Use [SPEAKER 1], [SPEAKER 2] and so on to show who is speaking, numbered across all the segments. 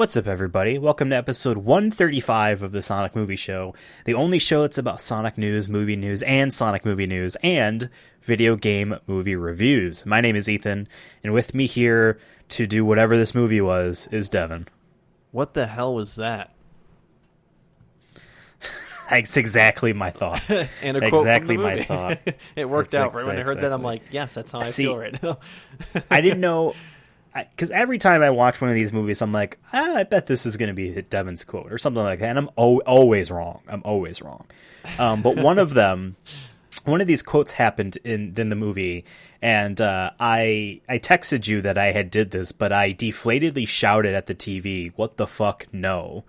[SPEAKER 1] What's up, everybody? Welcome to episode 135 of the Sonic Movie Show, the only show that's about Sonic news, movie news, and Sonic movie news, and video game movie reviews. My name is Ethan, and with me here to do whatever this movie was is Devin.
[SPEAKER 2] What the hell was that?
[SPEAKER 1] That's exactly my thought.
[SPEAKER 2] And a quote
[SPEAKER 1] exactly
[SPEAKER 2] from the movie.
[SPEAKER 1] my thought.
[SPEAKER 2] It worked out. Right when I heard that, I'm
[SPEAKER 1] Exactly.
[SPEAKER 2] like, yes, that's how I feel right now.
[SPEAKER 1] I didn't know, because every time I watch one of these movies, I'm like, I bet this is going to be Devin's quote or something like that, and I'm always wrong. But one of these quotes happened in the movie, and I texted you that I had did this, but I deflatedly shouted at the TV, "What the fuck? No!"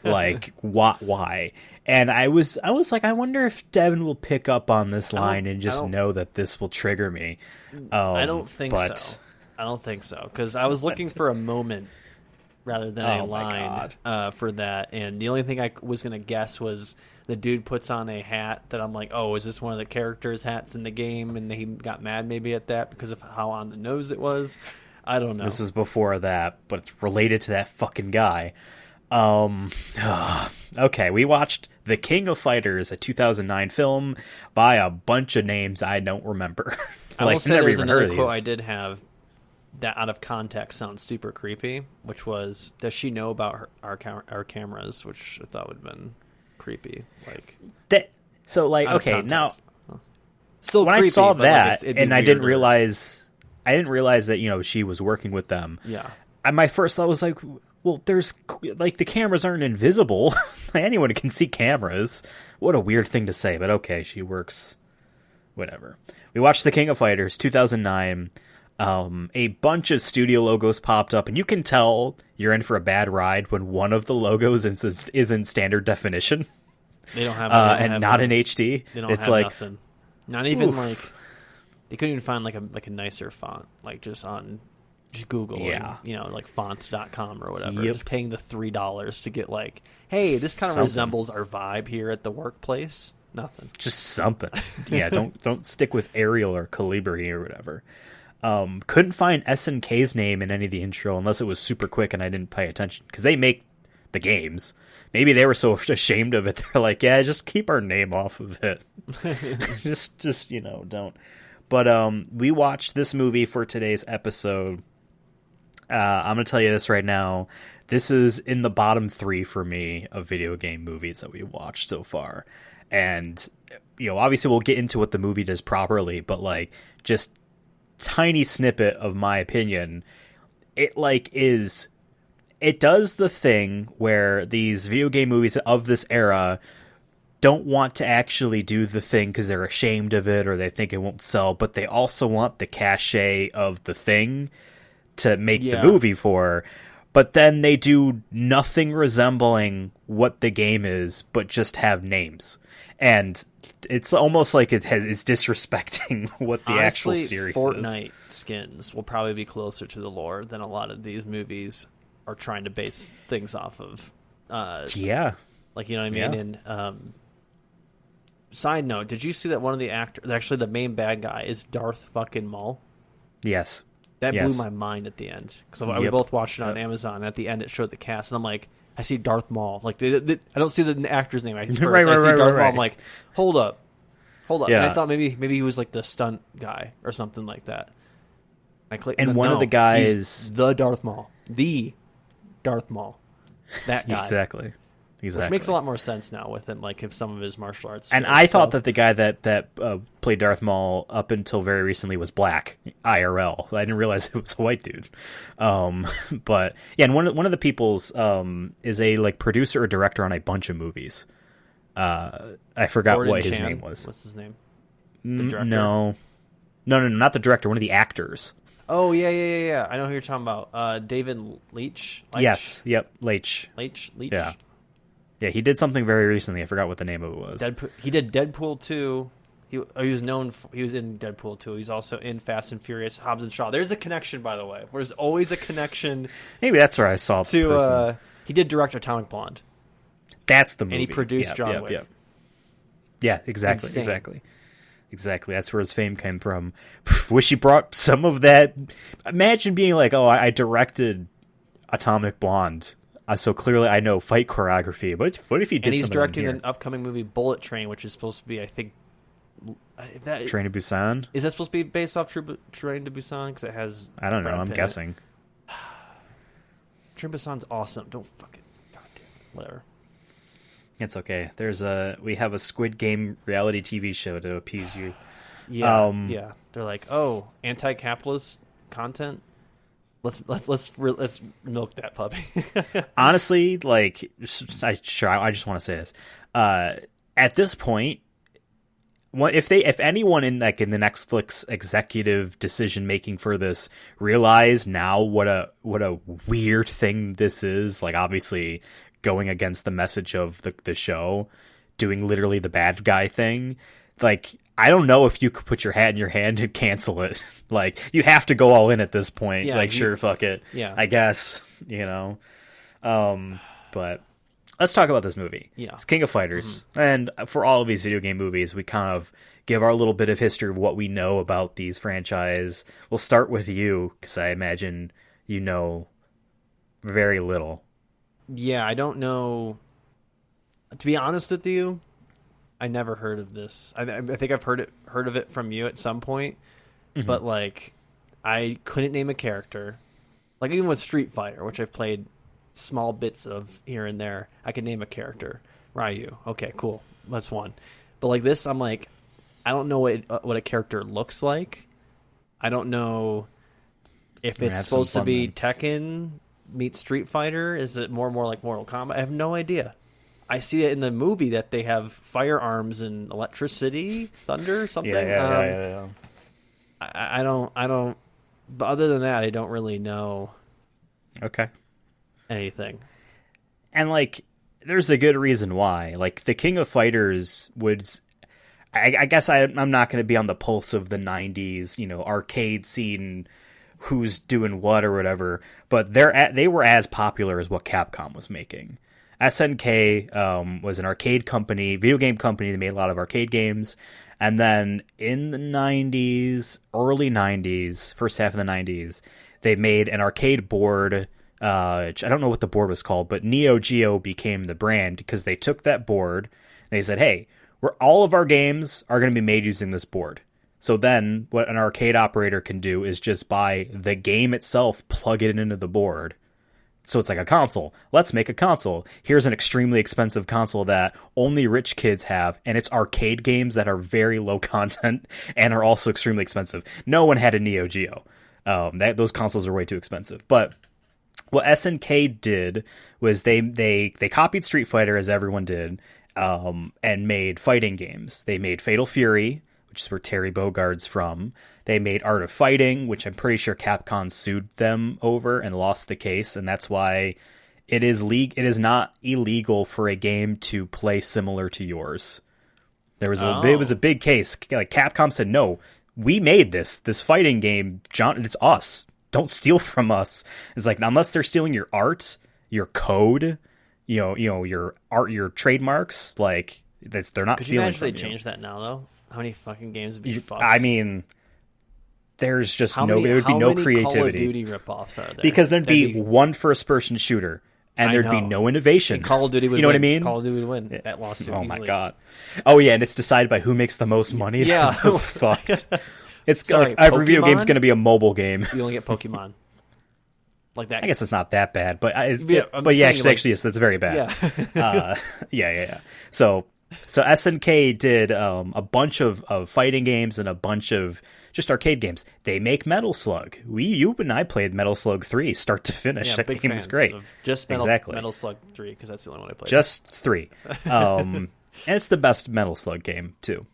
[SPEAKER 1] Like, what? Why? And I was like, I wonder if Devin will pick up on this line and just know that this will trigger me.
[SPEAKER 2] I don't think so. I don't think so, because I was looking for a moment rather than a line for that, and the only thing I was going to guess was the dude puts on a hat that I'm like, oh, is this one of the characters' hats in the game? And he got mad maybe at that because of how on the nose it was. I don't know.
[SPEAKER 1] This was before that, but it's related to that fucking guy. Okay, we watched The King of Fighters, a 2009 film by a bunch of names I don't remember.
[SPEAKER 2] I will say there's another quote I did have that out of context sounds super creepy, which was, does she know about our cameras, which I thought would have been creepy. Like
[SPEAKER 1] that. So like, okay, now
[SPEAKER 2] still
[SPEAKER 1] when
[SPEAKER 2] creepy,
[SPEAKER 1] I saw that,
[SPEAKER 2] like
[SPEAKER 1] and I didn't realize that, she was working with them.
[SPEAKER 2] Yeah.
[SPEAKER 1] My first thought was like, well, there's like the cameras aren't invisible. Anyone can see cameras. What a weird thing to say, but okay, she works. Whatever. We watched The King of Fighters 2009. A bunch of studio logos popped up, and you can tell you're in for a bad ride when one of the logos is in standard definition.
[SPEAKER 2] They don't have,
[SPEAKER 1] and not in HD.
[SPEAKER 2] They don't have nothing. Not even like they couldn't even find like a nicer font, like just on Google, and, like fonts.com or whatever.
[SPEAKER 1] Yep.
[SPEAKER 2] Just paying the $3 to get like, hey, this kind of resembles our vibe here at the workplace. Nothing.
[SPEAKER 1] Just something. Yeah, don't stick with Arial or Calibri or whatever. Couldn't find SNK's name in any of the intro unless it was super quick and I didn't pay attention because they make the games. Maybe they were so ashamed of it they're like, yeah, just keep our name off of it. just don't. But we watched this movie for today's episode. I'm gonna tell you this right now. This is in the bottom 3 for me of video game movies that we watched so far. And obviously we'll get into what the movie does properly, but like just tiny snippet of my opinion, it does the thing where these video game movies of this era don't want to actually do the thing because they're ashamed of it or they think it won't sell, but they also want the cachet of the thing to make the movie for. But then they do nothing resembling what the game is, but just have names. And it's almost like it's disrespecting what the actual series
[SPEAKER 2] Fortnite
[SPEAKER 1] is.
[SPEAKER 2] skins will probably be closer to the lore than a lot of these movies are trying to base things off of.
[SPEAKER 1] Yeah.
[SPEAKER 2] Like, you know what I mean?
[SPEAKER 1] Yeah.
[SPEAKER 2] And side note, did you see that one of the actors, actually the main bad guy, is Darth fucking Maul?
[SPEAKER 1] Yes.
[SPEAKER 2] That blew my mind at the end. Because we both watched it on Amazon. At the end, it showed the cast, and I'm like, I see Darth Maul. Like, I don't see the actor's name. I see Darth Maul. I'm like, hold up.
[SPEAKER 1] Yeah.
[SPEAKER 2] And I thought maybe he was like the stunt guy or something like that. I clicked,
[SPEAKER 1] and one of the guys,
[SPEAKER 2] he's the Darth Maul, that guy,
[SPEAKER 1] exactly.
[SPEAKER 2] Which makes a lot more sense now with him, like if some of his martial arts.
[SPEAKER 1] And I thought that the guy that played Darth Maul up until very recently was black IRL. I didn't realize it was a white dude. But yeah, and one of the people's is a like producer or director on a bunch of movies. I forgot
[SPEAKER 2] Gordon
[SPEAKER 1] what his
[SPEAKER 2] Chan.
[SPEAKER 1] name was.
[SPEAKER 2] What's his name? The director?
[SPEAKER 1] No, not the director. One of the actors.
[SPEAKER 2] Oh yeah. I know who you're talking about. David Leitch.
[SPEAKER 1] Yes. Yep. Leitch. Yeah, he did something very recently. I forgot what the name of it was.
[SPEAKER 2] He did Deadpool 2. He was in Deadpool 2. He's also in Fast and Furious, Hobbs and Shaw. There's a connection, by the way. There's always a connection.
[SPEAKER 1] Maybe that's where I saw the person.
[SPEAKER 2] He did direct Atomic Blonde.
[SPEAKER 1] That's the movie.
[SPEAKER 2] And he produced John Wick.
[SPEAKER 1] Yeah, exactly. That's where his fame came from. Wish he brought some of that. Imagine being like, oh, I directed Atomic Blonde. so clearly I know fight choreography. But what if he did?
[SPEAKER 2] And he's
[SPEAKER 1] something
[SPEAKER 2] directing
[SPEAKER 1] here?
[SPEAKER 2] an upcoming movie, Bullet Train, which is supposed to be, I think,
[SPEAKER 1] Train to Busan.
[SPEAKER 2] Is that supposed to be based off Train to Busan? Because it has.
[SPEAKER 1] I don't know.
[SPEAKER 2] Brad
[SPEAKER 1] I'm
[SPEAKER 2] Pitt.
[SPEAKER 1] guessing.
[SPEAKER 2] Train to Busan's awesome. Don't fucking. Goddamn. Whatever.
[SPEAKER 1] It's okay. We have a Squid Game reality TV show to appease you.
[SPEAKER 2] Yeah, yeah. They're like, oh, anti-capitalist content. Let's milk that puppy.
[SPEAKER 1] Honestly, like, I just want to say this. At this point, if anyone in the Netflix executive decision making for this realize now what a weird thing this is, like obviously going against the message of the show, doing literally the bad guy thing, like. I don't know if you could put your hat in your hand and cancel it. Like, you have to go all in at this point.
[SPEAKER 2] Yeah,
[SPEAKER 1] like, sure, fuck it.
[SPEAKER 2] Yeah.
[SPEAKER 1] I guess, you know. But let's talk about this movie.
[SPEAKER 2] Yeah.
[SPEAKER 1] It's King of Fighters. Mm-hmm. And for all of these video game movies, we kind of give our little bit of history of what we know about these franchise. We'll start with you, because I imagine you know very little.
[SPEAKER 2] Yeah, I don't know. To be honest with you, I never heard of this. I think I've heard of it from you at some point, mm-hmm. but like I couldn't name a character. Like even with Street Fighter, which I've played small bits of here and there, I could name a character. Ryu. Okay, cool. That's one. But like this, I'm like, I don't know what a character looks like. I don't know if it's supposed to be Tekken meets Street Fighter. Is it more like Mortal Kombat? I have no idea. I see it in the movie that they have firearms and electricity, thunder, something.
[SPEAKER 1] Yeah.
[SPEAKER 2] I don't. But other than that, I don't really know.
[SPEAKER 1] Okay.
[SPEAKER 2] Anything.
[SPEAKER 1] And like, there's a good reason why. Like, the King of Fighters would. I guess I'm not going to be on the pulse of the '90s, arcade scene, who's doing what or whatever. But they were as popular as what Capcom was making. SNK was an arcade company, video game company that made a lot of arcade games. And then in the 90s, early 90s, first half of the 90s, they made an arcade board. I don't know what the board was called, but Neo Geo became the brand because they took that board and they said, hey, all of our games are going to be made using this board. So then what an arcade operator can do is just buy the game itself, plug it into the board. So it's like a console. Let's make a console. Here's an extremely expensive console that only rich kids have, and it's arcade games that are very low content and are also extremely expensive. No one had a Neo Geo. Those consoles are way too expensive. But what SNK did was they copied Street Fighter, as everyone did, and made fighting games. They made Fatal Fury, which is where Terry Bogard's from. They made Art of Fighting, which I'm pretty sure Capcom sued them over and lost the case, and that's why it is not illegal for a game to play similar to yours. It was a big case. Like, Capcom said, no, we made this fighting game, John. It's us. Don't steal from us. It's like, unless they're stealing your art, your code, your art, your trademarks, like they're not stealing from you. Could you imagine
[SPEAKER 2] they change that now, though? How many fucking games would be fucked?
[SPEAKER 1] I mean, there's just there would be no creativity. Call of
[SPEAKER 2] Duty ripoffs are there?
[SPEAKER 1] Because there'd be one first-person shooter, and there'd be no innovation.
[SPEAKER 2] And Call of Duty would win.
[SPEAKER 1] You know what I mean?
[SPEAKER 2] Call of Duty would win that lawsuit.
[SPEAKER 1] Oh,
[SPEAKER 2] easily.
[SPEAKER 1] My God. Oh, yeah, and it's decided by who makes the most money?
[SPEAKER 2] Yeah.
[SPEAKER 1] Fucked. It's like every video game's going to be a mobile game.
[SPEAKER 2] You only get Pokemon. Like that.
[SPEAKER 1] I guess it's not that bad, but
[SPEAKER 2] actually,
[SPEAKER 1] it's very bad.
[SPEAKER 2] Yeah.
[SPEAKER 1] Yeah. So SNK did a bunch of fighting games and a bunch of just arcade games. They make Metal Slug. You and I played Metal Slug 3 start to finish.
[SPEAKER 2] Yeah,
[SPEAKER 1] that
[SPEAKER 2] big
[SPEAKER 1] game was great.
[SPEAKER 2] Just Metal Slug 3, because that's the only one I played.
[SPEAKER 1] Just 3. And it's the best Metal Slug game, too.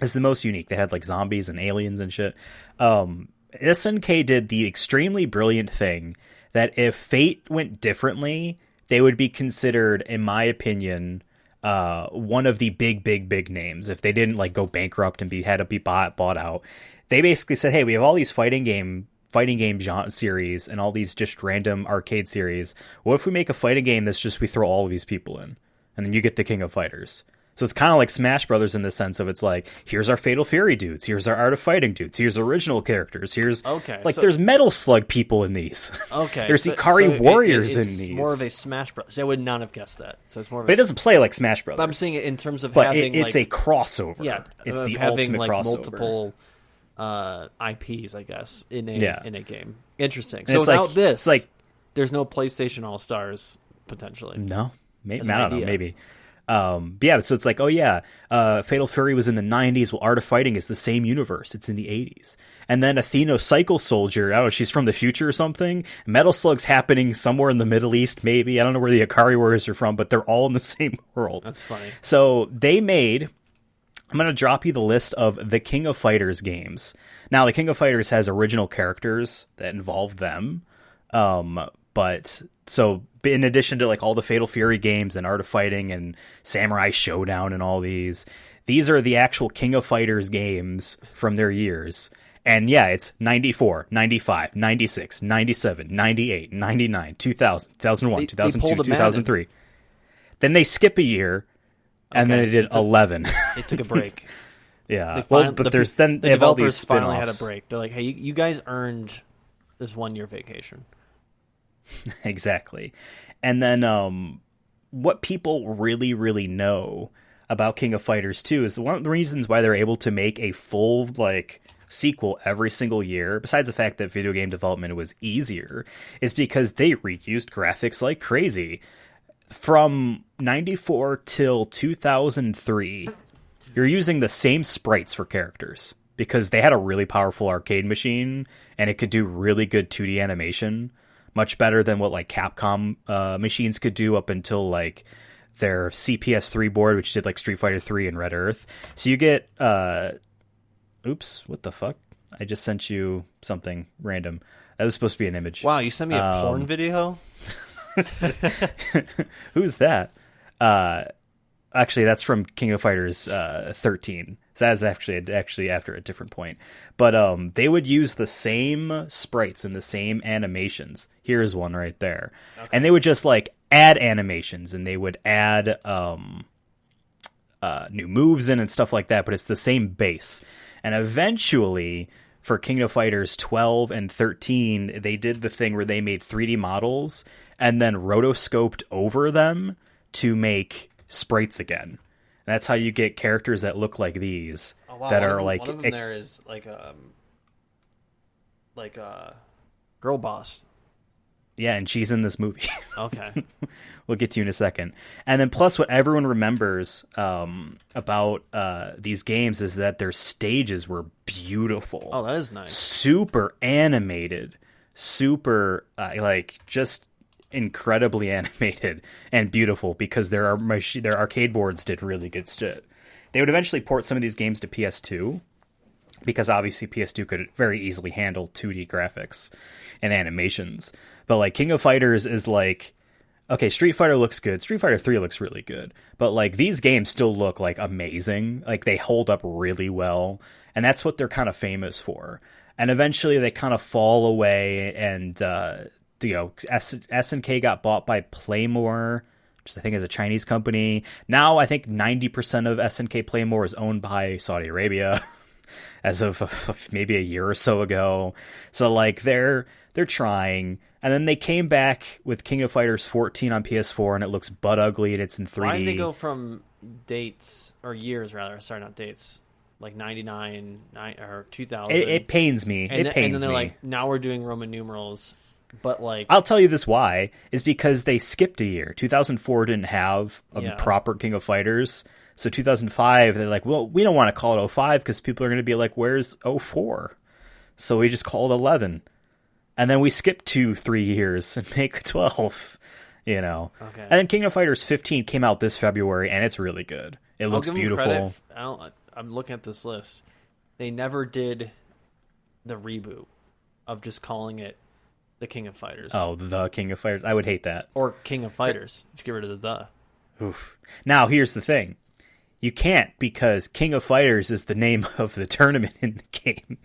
[SPEAKER 1] It's the most unique. They had like zombies and aliens and shit. SNK did the extremely brilliant thing that if Fate went differently, they would be considered, in my opinion, one of the big names. If they didn't like go bankrupt and had to be bought out, they basically said, hey, we have all these fighting game genre series and all these just random arcade series. What if we make a fighting game that's just we throw all of these people in, and then you get the King of Fighters? So it's kind of like Smash Brothers in the sense of it's like, here's our Fatal Fury dudes, here's our Art of Fighting dudes, here's original characters, here's there's Metal Slug people in these.
[SPEAKER 2] Okay,
[SPEAKER 1] there's Ikari warriors in these.
[SPEAKER 2] It's more of a Smash Brothers. I would not have guessed that. So it's more.
[SPEAKER 1] But it doesn't play like Smash Brothers.
[SPEAKER 2] But I'm saying it in terms of
[SPEAKER 1] having it's a crossover.
[SPEAKER 2] Yeah,
[SPEAKER 1] it's the
[SPEAKER 2] having
[SPEAKER 1] ultimate crossover.
[SPEAKER 2] Multiple IPs, I guess, in a game. Interesting.
[SPEAKER 1] And
[SPEAKER 2] so without this,
[SPEAKER 1] it's
[SPEAKER 2] there's no PlayStation All Stars potentially.
[SPEAKER 1] No, maybe I don't know. Maybe. Yeah, so it's like, Fatal Fury was in the 90s. Well, Art of Fighting is the same universe. It's in the 80s. And then Athena Cycle Soldier, I don't know, she's from the future or something. Metal Slug's happening somewhere in the Middle East, maybe. I don't know where the Ikari warriors are from, but they're all in the same world.
[SPEAKER 2] That's funny.
[SPEAKER 1] So they made... I'm going to drop you the list of the King of Fighters games. Now, the King of Fighters has original characters that involve them. But so in addition to like all the Fatal Fury games and Art of Fighting and Samurai Showdown and all these are the actual King of Fighters games from their years. And yeah, it's 94, 95, 96, 97, 98, 99, 2000, 2001, 2002, 2003. Then they skip a year and then they did 11.
[SPEAKER 2] They took a break.
[SPEAKER 1] Yeah. The
[SPEAKER 2] developers finally had a break. They're like, hey, you guys earned this 1 year vacation.
[SPEAKER 1] Exactly. And then what people really, really know about King of Fighters 2 is one of the reasons why they're able to make a full sequel every single year, besides the fact that video game development was easier, is because they reused graphics like crazy. From 94 till 2003, you're using the same sprites for characters because they had a really powerful arcade machine and it could do really good 2D animation. Much better than what Capcom machines could do up until their CPS3 board, which did Street Fighter 3 and Red Earth. So you get oops, what the fuck? I just sent you something random. That was supposed to be an image.
[SPEAKER 2] Wow, you sent me a porn video?
[SPEAKER 1] Who's that? Actually, that's from King of Fighters 13. So that's actually after a different point. But they would use the same sprites and the same animations. Here's one right there. Okay. And they would just add animations and they would add new moves in and stuff like that, but it's the same base. And eventually, for King of Fighters 12 and 13, they did the thing where they made 3D models and then rotoscoped over them to make sprites again. And that's how you get characters that look like these.
[SPEAKER 2] Oh, wow.
[SPEAKER 1] That are
[SPEAKER 2] one of them there is like a girl boss.
[SPEAKER 1] Yeah, and she's in this movie.
[SPEAKER 2] Okay.
[SPEAKER 1] We'll get to you in a second. And then plus what everyone remembers about these games is that their stages were beautiful.
[SPEAKER 2] Oh, that is nice.
[SPEAKER 1] Super animated. Super, just incredibly animated and beautiful because their arcade boards did really good shit. They would eventually port some of these games to PS2 because obviously PS2 could very easily handle 2D graphics and animations. But King of Fighters is okay, Street Fighter looks good. Street Fighter 3 looks really good. But these games still look amazing. They hold up really well. And that's what they're kind of famous for. And eventually they kind of fall away and SNK got bought by Playmore, which I think is a Chinese company. Now I think 90% of SNK Playmore is owned by Saudi Arabia as of maybe a year or so ago. So they're trying. And then they came back with King of Fighters 14 on PS4 and it looks butt ugly and it's in 3D.
[SPEAKER 2] Why did they go from dates or years rather? Sorry, not dates. 99 or 2000.
[SPEAKER 1] It pains me. And then
[SPEAKER 2] they're now we're doing Roman numerals. But
[SPEAKER 1] I'll tell you this why is because they skipped a year. 2004 didn't have a proper King of Fighters. So 2005 they're well, we don't want to call it 05 because people are going to be where's 04? So we just call it 11. And then we skip 2-3 years and make 12. Okay. And then King of Fighters 15 came out this February and it's really good. It looks beautiful.
[SPEAKER 2] I'm looking at this list. They never did the reboot of just calling it the King of Fighters.
[SPEAKER 1] Oh, the King of Fighters. I would hate that.
[SPEAKER 2] Or King of Fighters. Just get rid of the.
[SPEAKER 1] Oof. Now, here's the thing. You can't because King of Fighters is the name of the tournament in the game.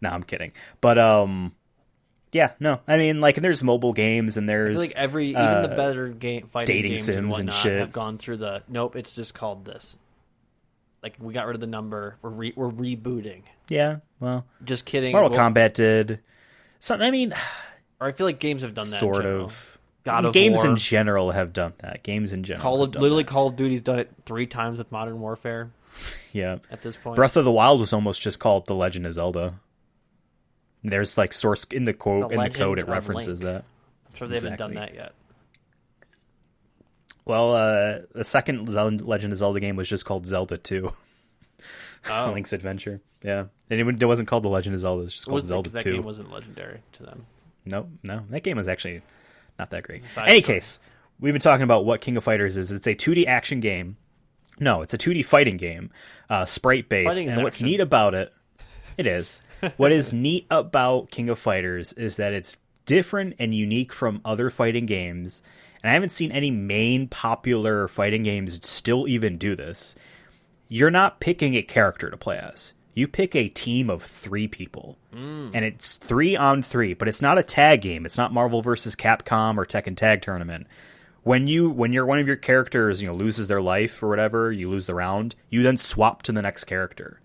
[SPEAKER 1] No, I'm kidding. But, Yeah, no, I mean, like, and there's mobile games, and there's
[SPEAKER 2] I feel like even the better fighting
[SPEAKER 1] dating
[SPEAKER 2] games
[SPEAKER 1] sims
[SPEAKER 2] and whatnot
[SPEAKER 1] and shit
[SPEAKER 2] have gone through the nope. It's just called this. Like, we got rid of the number. We're rebooting.
[SPEAKER 1] Yeah, well,
[SPEAKER 2] just kidding.
[SPEAKER 1] Mortal Kombat did something. I mean,
[SPEAKER 2] or I feel like games have done that.
[SPEAKER 1] Sort
[SPEAKER 2] in
[SPEAKER 1] of.
[SPEAKER 2] God of
[SPEAKER 1] games
[SPEAKER 2] War.
[SPEAKER 1] in general have done that. Games in general.
[SPEAKER 2] Call of Duty's done it 3 times with Modern Warfare.
[SPEAKER 1] Yeah.
[SPEAKER 2] At this point,
[SPEAKER 1] Breath of the Wild was almost just called The Legend of Zelda. There's like source in the quote in the code it references
[SPEAKER 2] Link.
[SPEAKER 1] that.
[SPEAKER 2] I'm sure they haven't done that yet.
[SPEAKER 1] Well, the second Legend of Zelda game was just called Zelda 2.
[SPEAKER 2] Oh.
[SPEAKER 1] Link's Adventure. Yeah. And it wasn't called The Legend of Zelda. It was just called Zelda 2.
[SPEAKER 2] That game wasn't legendary to them.
[SPEAKER 1] No. That game was actually not that great. Any case, we've been talking about what King of Fighters is. It's a 2D action game. No, it's a 2D fighting game, sprite-based. And what's neat about it, it is. What is neat about King of Fighters is that it's different and unique from other fighting games. And I haven't seen any main popular fighting games still even do this. You're not picking a character to play as. You pick a team of 3 people. And it's 3 on 3, but it's not a tag game. It's not Marvel vs. Capcom or Tekken Tag Tournament. When one of your characters, loses their life or whatever, you lose the round, you then swap to the next character.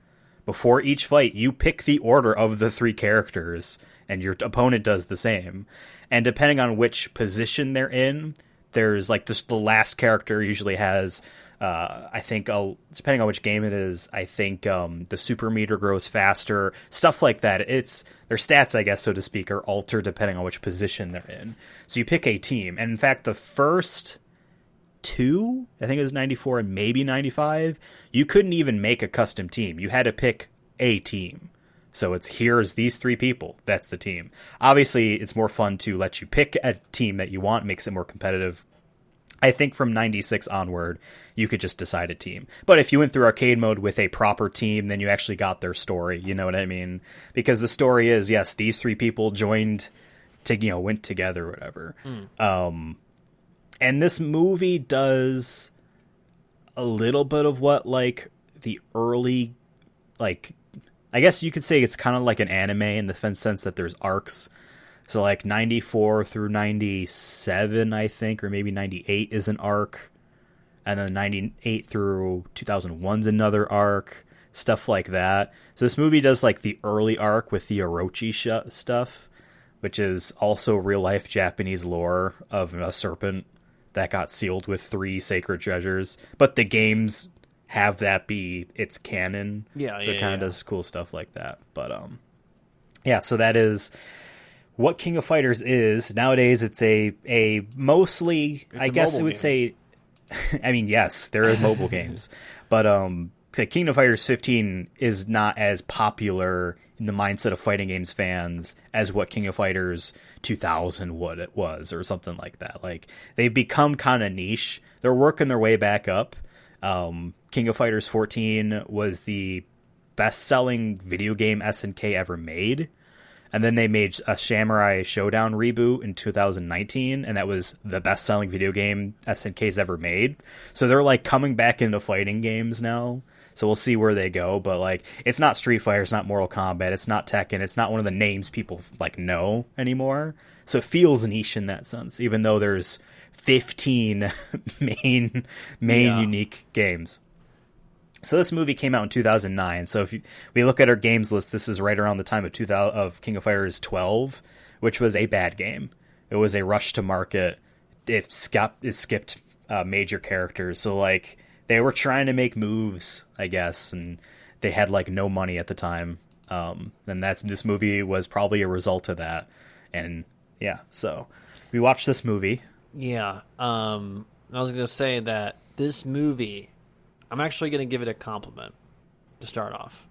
[SPEAKER 1] Before each fight, you pick the order of the 3 characters, and your opponent does the same. And depending on which position they're in, there's like the last character usually has, I think, depending on which game it is, I think the super meter grows faster, stuff like that. Their stats, I guess, so to speak, are altered depending on which position they're in. So you pick a team. And in fact, the first 2, I think it was 94 and maybe 95, you couldn't even make a custom team. You had to pick a team. So here's these 3 people. That's the team. Obviously, it's more fun to let you pick a team that you want. Makes it more competitive. I think from 96 onward, you could just decide a team. But if you went through arcade mode with a proper team, then you actually got their story. You know what I mean? Because the story is, yes, these 3 people joined to, went together or whatever. And this movie does a little bit of what, like, the early, like, I guess you could say it's kind of like an anime in the sense that there's arcs. So, like, 94 through 97, I think, or maybe 98 is an arc. And then 98 through 2001's another arc. Stuff like that. So this movie does, like, the early arc with the Orochi stuff, which is also real-life Japanese lore of a serpent that got sealed with 3 sacred treasures. But the games have that be its canon. So it kind of does cool stuff like that. But, so that is what King of Fighters is. Nowadays, it's a mostly, I guess it would say, I mean, yes, there are mobile games. But the King of Fighters 15 is not as popular in the mindset of fighting games fans as what King of Fighters 2000 was, or something like that. Like, they've become kind of niche. They're working their way back up. King of Fighters 14 was the best-selling video game SNK ever made. And then they made a Samurai Showdown reboot in 2019, and that was the best-selling video game SNK's ever made. So they're, like, coming back into fighting games now. So we'll see where they go. But, like, it's not Street Fighter, it's not Mortal Kombat, it's not Tekken, it's not one of the names people, like, know anymore. So it feels niche in that sense, even though there's 15 main unique games. So this movie came out in 2009. So if we look at our games list, this is right around the time of King of Fighters 12, which was a bad game. It was a rush to market. It skipped major characters. So, like, they were trying to make moves, I guess, and they had, like, no money at the time. And this movie was probably a result of that. And yeah, so we watched this movie.
[SPEAKER 2] Yeah. I was going to say that this movie, I'm actually going to give it a compliment to start off,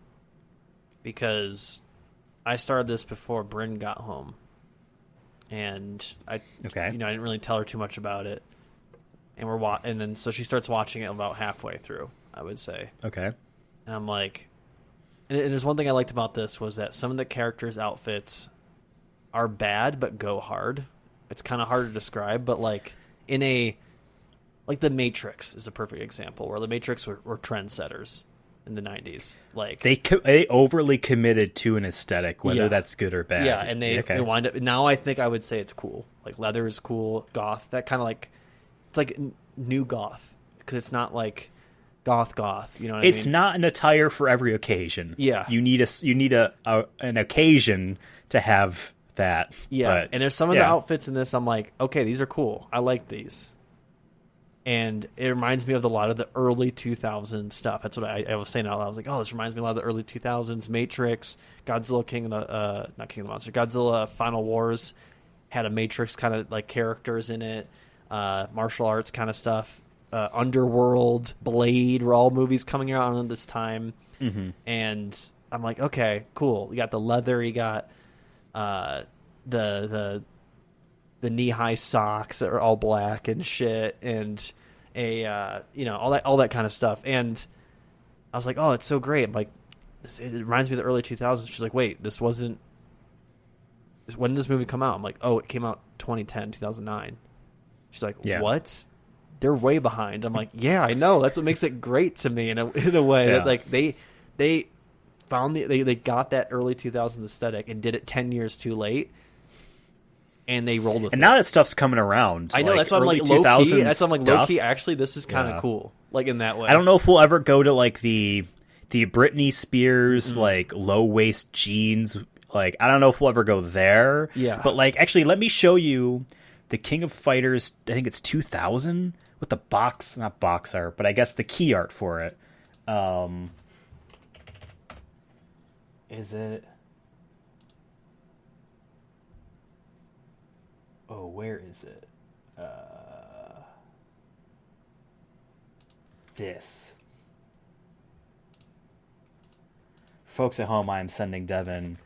[SPEAKER 2] because I started this before Bryn got home, and I didn't really tell her too much about it, and then so she starts watching it about halfway through, I would say.
[SPEAKER 1] Okay.
[SPEAKER 2] And I'm like, and there's one thing I liked about this was that some of the characters' outfits are bad but go hard. It's kind of hard to describe, but like like The Matrix is a perfect example, where The Matrix were trendsetters. in the 90s. Like
[SPEAKER 1] they overly committed to an aesthetic, whether that's good or bad.
[SPEAKER 2] Yeah, and they wind up. Now I think I would say it's cool. Like leather is cool. Goth, that kind of like, it's like new goth because it's not like goth. You know what I mean?
[SPEAKER 1] It's not an attire for every occasion.
[SPEAKER 2] Yeah,
[SPEAKER 1] you need an occasion to have that.
[SPEAKER 2] Yeah, and there's some of the outfits in this I'm like, okay, these are cool. I like these. And it reminds me of a lot of the early 2000s stuff. That's what I was saying out loud. I was like, oh, this reminds me a lot of the early 2000s. Matrix, Godzilla, not King of the Monsters, Godzilla Final Wars had a Matrix kind of like characters in it. Martial arts kind of stuff. Underworld, Blade were all movies coming out at this time. Mm-hmm. And I'm like, okay, cool. You got the leather, you got the knee-high socks that are all black and shit, and all that kind of stuff. And I was like, oh, it's so great. I'm like, it reminds me of the early 2000s. She's like, wait, when did this movie come out? I'm like, oh, it came out 2010, 2009. She's like, what? They're way behind. I'm like, yeah, I know. That's what makes it great to me in a way.
[SPEAKER 1] Yeah.
[SPEAKER 2] That, like, they found they got that early 2000s aesthetic and did it 10 years too late. And they rolled with it.
[SPEAKER 1] And now that stuff's coming around.
[SPEAKER 2] I know, that's why I'm like low-key. That's why I'm like low-key, actually, this is kind of cool. Like, in that way.
[SPEAKER 1] I don't know if we'll ever go to, like, the Britney Spears, like, low-waist jeans. Like, I don't know if we'll ever go there.
[SPEAKER 2] Yeah.
[SPEAKER 1] But, like, actually, let me show you the King of Fighters, I think it's 2000, with the not box art, but I guess the key art for it. Is it... Oh, where is it? This. Folks at home, I am sending Devin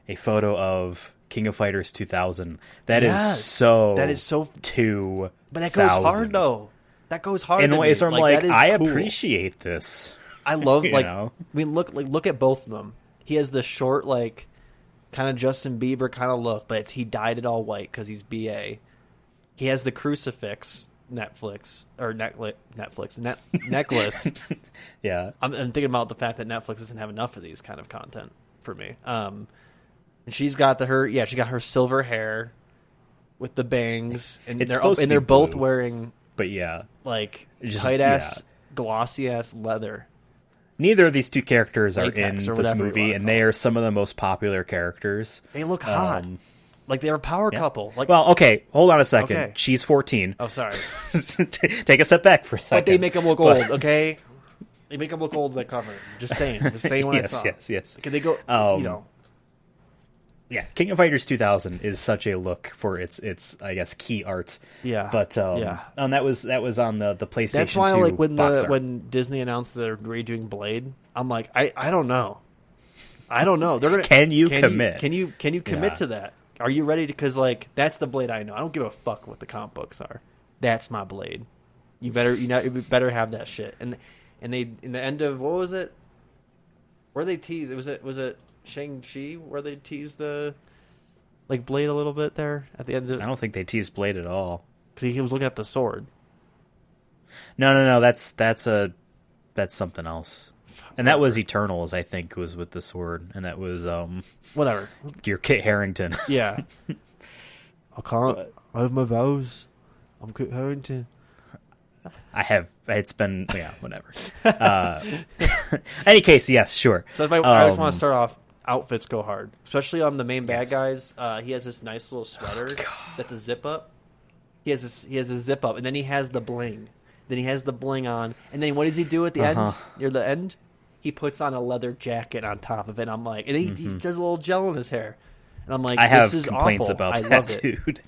[SPEAKER 1] a photo of King of Fighters 2000. That is so 2000.
[SPEAKER 2] But that goes hard, though. That goes hard
[SPEAKER 1] in ways where I'm like I
[SPEAKER 2] cool.
[SPEAKER 1] appreciate this.
[SPEAKER 2] I love, like, I mean, look at both of them. He has the short, like, kind of Justin Bieber kind of look, but he dyed it all white because he's BA. He has the crucifix necklace.
[SPEAKER 1] Yeah,
[SPEAKER 2] I'm thinking about the fact that Netflix doesn't have enough of these kind of content for me. And she's got she got her silver hair with the bangs, and they're both wearing,
[SPEAKER 1] but yeah,
[SPEAKER 2] like tight ass, glossy ass leather.
[SPEAKER 1] Neither of these two characters are in this movie, and they are some of the most popular characters.
[SPEAKER 2] They look hot. Like they're a power couple. Like,
[SPEAKER 1] well, okay, hold on a second. Okay. She's 14.
[SPEAKER 2] Oh, sorry.
[SPEAKER 1] Take a step back for a second.
[SPEAKER 2] But they make them look old, okay? They make them look old in the cover. Just saying what I saw.
[SPEAKER 1] Yes.
[SPEAKER 2] Can they go,
[SPEAKER 1] Yeah, King of Fighters 2000 is such a look for its I guess key art.
[SPEAKER 2] Yeah.
[SPEAKER 1] But and that was on the PlayStation 2.
[SPEAKER 2] That's why like when Disney announced they're redoing Blade, I'm like I don't know. They're gonna
[SPEAKER 1] Can you commit?
[SPEAKER 2] Can you commit to that? Are you ready? Because like that's the Blade I know. I don't give a fuck what the comic books are. That's my Blade. You better have that shit. And they in the end of what was it? Where they teased was it Shang-Chi where they teased the like Blade a little bit there at the end of...
[SPEAKER 1] I don't think they teased Blade at all
[SPEAKER 2] because he was looking at the sword.
[SPEAKER 1] No, that's something else. And that was Eternals, I think, was with the sword, and that was
[SPEAKER 2] whatever.
[SPEAKER 1] Your Kit Harington.
[SPEAKER 2] Yeah. I have my vows. I'm Kit Harington.
[SPEAKER 1] It's been whatever. Any case, yes, sure.
[SPEAKER 2] So I just want to start off. Outfits go hard, especially on the main bad guys. He has this nice little sweater that's a zip up. He has a zip up, and then he has the bling. Then he has the bling on, and then what does he do at the end? Near the end, he puts on a leather jacket on top of it. And I'm like, and he does a little gel in his hair, and I'm like, this is complaints awful. About that, dude.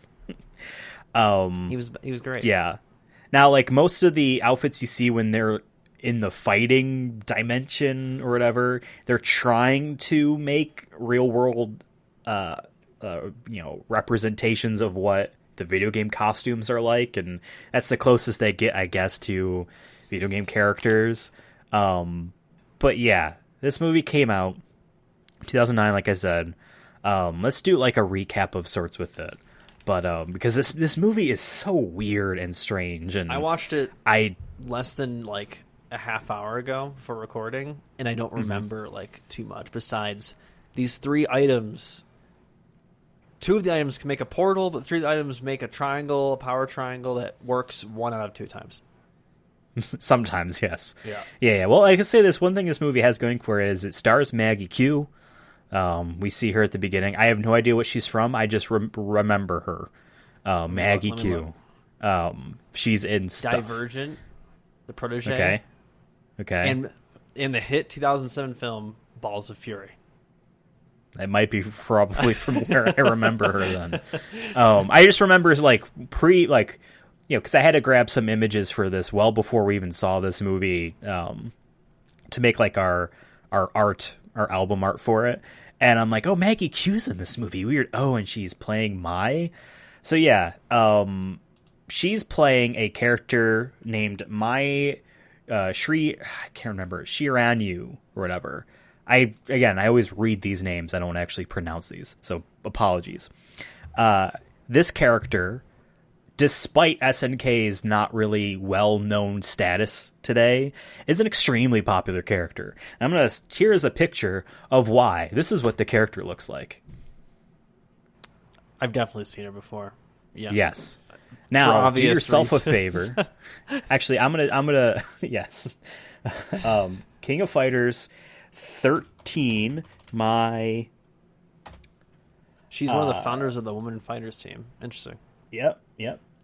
[SPEAKER 2] He was great.
[SPEAKER 1] Yeah. Now, like most of the outfits you see when they're in the fighting dimension or whatever, they're trying to make real world, representations of what the video game costumes are like, and that's the closest they get, I guess, to video game characters. But yeah, this movie came out 2009, like I said. Let's do like a recap of sorts with it. But because this movie is so weird and strange, and
[SPEAKER 2] I watched it less than like a half hour ago for recording, and I don't remember like too much besides these 3 items. 2 of the items can make a portal, but 3 of the items make a triangle, a power triangle that works 1 out of 2 times.
[SPEAKER 1] Sometimes, yes.
[SPEAKER 2] Yeah.
[SPEAKER 1] Well, I can say this one thing this movie has going for it is it stars Maggie Q. We see her at the beginning. I have no idea what she's from. I just remember her. Maggie Q. She's in stuff.
[SPEAKER 2] Divergent, The Protege.
[SPEAKER 1] Okay.
[SPEAKER 2] And in the hit 2007 film Balls of Fury.
[SPEAKER 1] It might be probably from where I remember her then. I just remember because I had to grab some images for this well before we even saw this movie to make like our album art for it. And I'm like, oh, Maggie Q's in this movie. Weird. Oh, and she's playing Mai. So yeah, she's playing a character named Mai I can't remember, Shiranyu or whatever. I always read these names. I don't actually pronounce these, so apologies. This character, despite SNK's not really well-known status today, is an extremely popular character. Here's a picture of why. This is what the character looks like.
[SPEAKER 2] I've definitely seen her before. Yeah.
[SPEAKER 1] Yes. Now, do yourself a favor. Actually, I'm gonna yes. King of Fighters 13.
[SPEAKER 2] She's one of the founders of the Women Fighters team. Interesting.
[SPEAKER 1] Yep.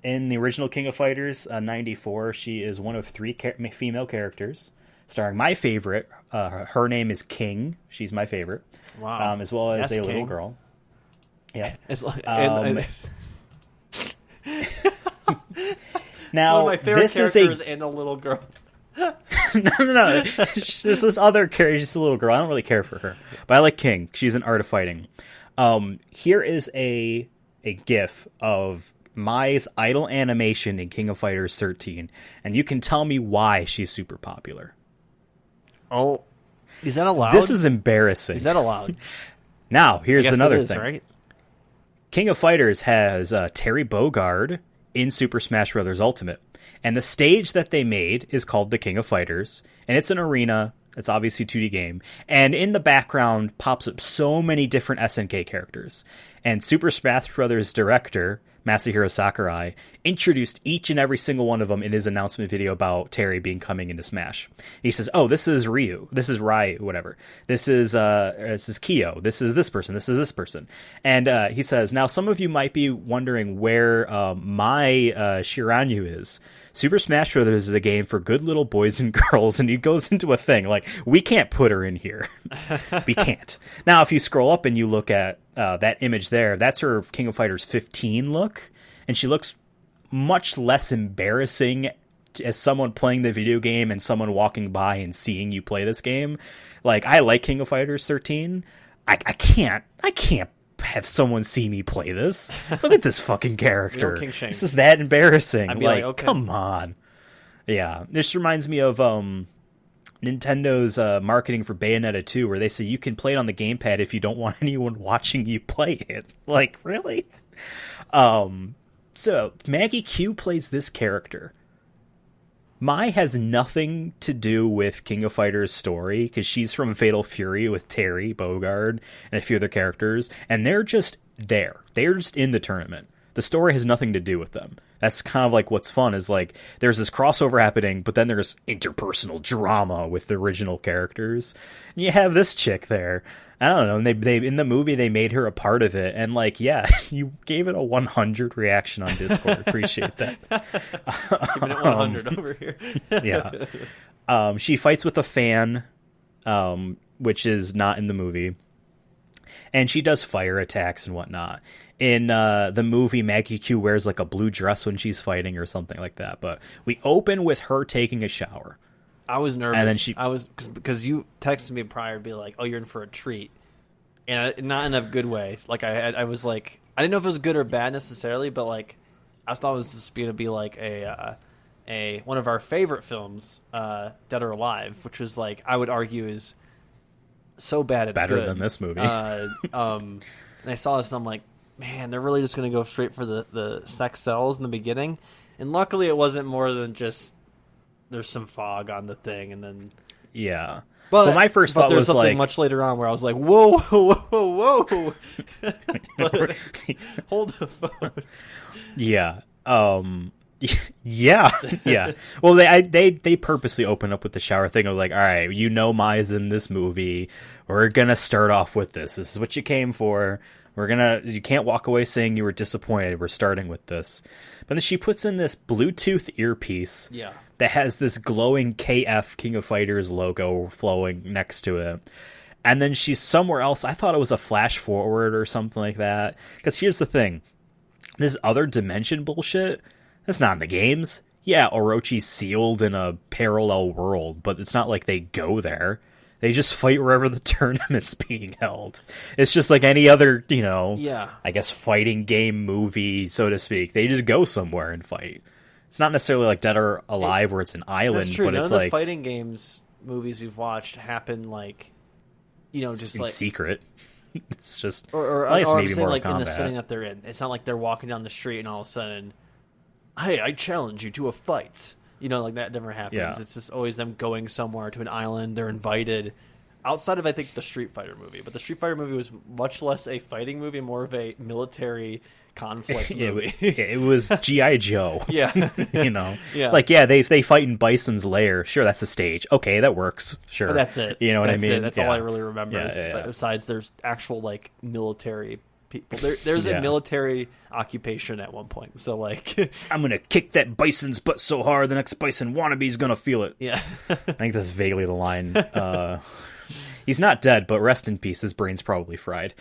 [SPEAKER 1] In the original King of Fighters 94, she is one of 3 female characters, starring my favorite. Her name is King. She's my favorite.
[SPEAKER 2] Wow.
[SPEAKER 1] As well as
[SPEAKER 2] Yes,
[SPEAKER 1] a
[SPEAKER 2] King.
[SPEAKER 1] little girl. Yeah.
[SPEAKER 2] It's like,
[SPEAKER 1] now,
[SPEAKER 2] one of my favorite
[SPEAKER 1] this
[SPEAKER 2] characters
[SPEAKER 1] is
[SPEAKER 2] and the little girl.
[SPEAKER 1] No. There's this other character, just a little girl. I don't really care for her, but I like King. She's an art of fighting. Here is a GIF of Mai's idle animation in King of Fighters 13, and you can tell me why she's super popular.
[SPEAKER 2] Oh, is that allowed?
[SPEAKER 1] This is embarrassing.
[SPEAKER 2] Is that allowed?
[SPEAKER 1] Now, here's another thing.
[SPEAKER 2] Right?
[SPEAKER 1] King of Fighters has Terry Bogard in Super Smash Bros. Ultimate. And the stage that they made is called the King of Fighters. And it's an arena. It's obviously a 2D game. And in the background pops up so many different SNK characters. And Super Smash Bros. Director, Masahiro Sakurai, introduced each and every single one of them in his announcement video about Terry coming into Smash. He says, oh, this is Ryu. This is Ryu, whatever. This is Kyo. This is this person. This is this person. And he says, now some of you might be wondering where my Shiranyu is. Super Smash Bros. Is a game for good little boys and girls, and he goes into a thing like, we can't put her in here. We can't. Now, if you scroll up and you look at that image there, that's her King of Fighters 15 look, and she looks much less embarrassing as someone playing the video game and someone walking by and seeing you play this game. Like, I like King of Fighters 13. I can't have someone see me play this. Look at this fucking character. This is that embarrassing. Like, okay. Come on. Yeah, this reminds me of Nintendo's marketing for Bayonetta 2, where they say you can play it on the gamepad if you don't want anyone watching you play it. Like, really? So Maggie Q plays this character. Mai has nothing to do with King of Fighters' story, because she's from Fatal Fury with Terry Bogard and a few other characters, and they're just there. They're just in the tournament. The story has nothing to do with them. That's kind of like what's fun, is like there's this crossover happening, but then there's interpersonal drama with the original characters. And you have this chick there. I don't know. And they in the movie they made her a part of it, and like, yeah, you gave it a 100 reaction on Discord. Appreciate that.
[SPEAKER 2] Giving it 100 over here.
[SPEAKER 1] Yeah. She fights with a fan, which is not in the movie, and she does fire attacks and whatnot. In the movie, Maggie Q wears like a blue dress when she's fighting or something like that. But we open with her taking a shower.
[SPEAKER 2] I was nervous.
[SPEAKER 1] And then
[SPEAKER 2] I was because you texted me prior, be like, "Oh, you're in for a treat," and not in a good way. Like I was like, I didn't know if it was good or bad necessarily, but like I thought it was just going to be like a one of our favorite films, Dead or Alive, which was like I would argue is so bad it's
[SPEAKER 1] better
[SPEAKER 2] good.
[SPEAKER 1] Than this movie.
[SPEAKER 2] And I saw this and I'm like, man, they're really just going to go straight for the sex sells in the beginning, and luckily it wasn't more than just there's some fog on the thing, and then
[SPEAKER 1] yeah. But my first thought was
[SPEAKER 2] something
[SPEAKER 1] like
[SPEAKER 2] much later on where I was like, whoa, whoa, whoa, whoa. But, hold the phone.
[SPEAKER 1] Yeah. Yeah. Yeah. Well, they purposely open up with the shower thing of like, all right, you know, Maya's in this movie. We're gonna start off with this. This is what you came for. You can't walk away saying you were disappointed. We're starting with this. But then she puts in this Bluetooth earpiece.
[SPEAKER 2] Yeah.
[SPEAKER 1] That has this glowing KF King of Fighters logo flowing next to it. And then she's somewhere else. I thought it was a flash forward or something like that. Because here's the thing. This other dimension bullshit, that's not in the games. Yeah, Orochi's sealed in a parallel world, but it's not like they go there. They just fight wherever the tournament's being held. It's just like any other, I guess fighting game movie, so to speak. They just go somewhere and fight. It's not necessarily like Dead or Alive where it's an island,
[SPEAKER 2] that's true.
[SPEAKER 1] but
[SPEAKER 2] None
[SPEAKER 1] it's
[SPEAKER 2] of the
[SPEAKER 1] like
[SPEAKER 2] fighting games movies we've watched happen like, just
[SPEAKER 1] in
[SPEAKER 2] like
[SPEAKER 1] secret. It's just
[SPEAKER 2] or
[SPEAKER 1] I guess
[SPEAKER 2] I'm
[SPEAKER 1] maybe
[SPEAKER 2] saying
[SPEAKER 1] more
[SPEAKER 2] like
[SPEAKER 1] combat.
[SPEAKER 2] in the setting that they're in. It's not like they're walking down the street and all of a sudden, hey, I challenge you to a fight. Like that never happens.
[SPEAKER 1] Yeah.
[SPEAKER 2] It's just always them going somewhere to an island. They're invited. Outside of, I think, the Street Fighter movie. But the Street Fighter movie was much less a fighting movie, more of a military conflict movie.
[SPEAKER 1] It was G.I. Joe.
[SPEAKER 2] Yeah.
[SPEAKER 1] Yeah. Like, yeah, they fight in Bison's lair. Sure, that's the stage. Okay, that works. Sure.
[SPEAKER 2] But that's it.
[SPEAKER 1] You know what I mean?
[SPEAKER 2] That's all I really remember.
[SPEAKER 1] Yeah.
[SPEAKER 2] Besides, there's actual, like, military people. There's a military occupation at one point. So, like...
[SPEAKER 1] I'm going to kick that Bison's butt so hard, the next Bison wannabe's going to feel it.
[SPEAKER 2] Yeah.
[SPEAKER 1] I think that's vaguely the line. He's not dead, but rest in peace. His brain's probably fried.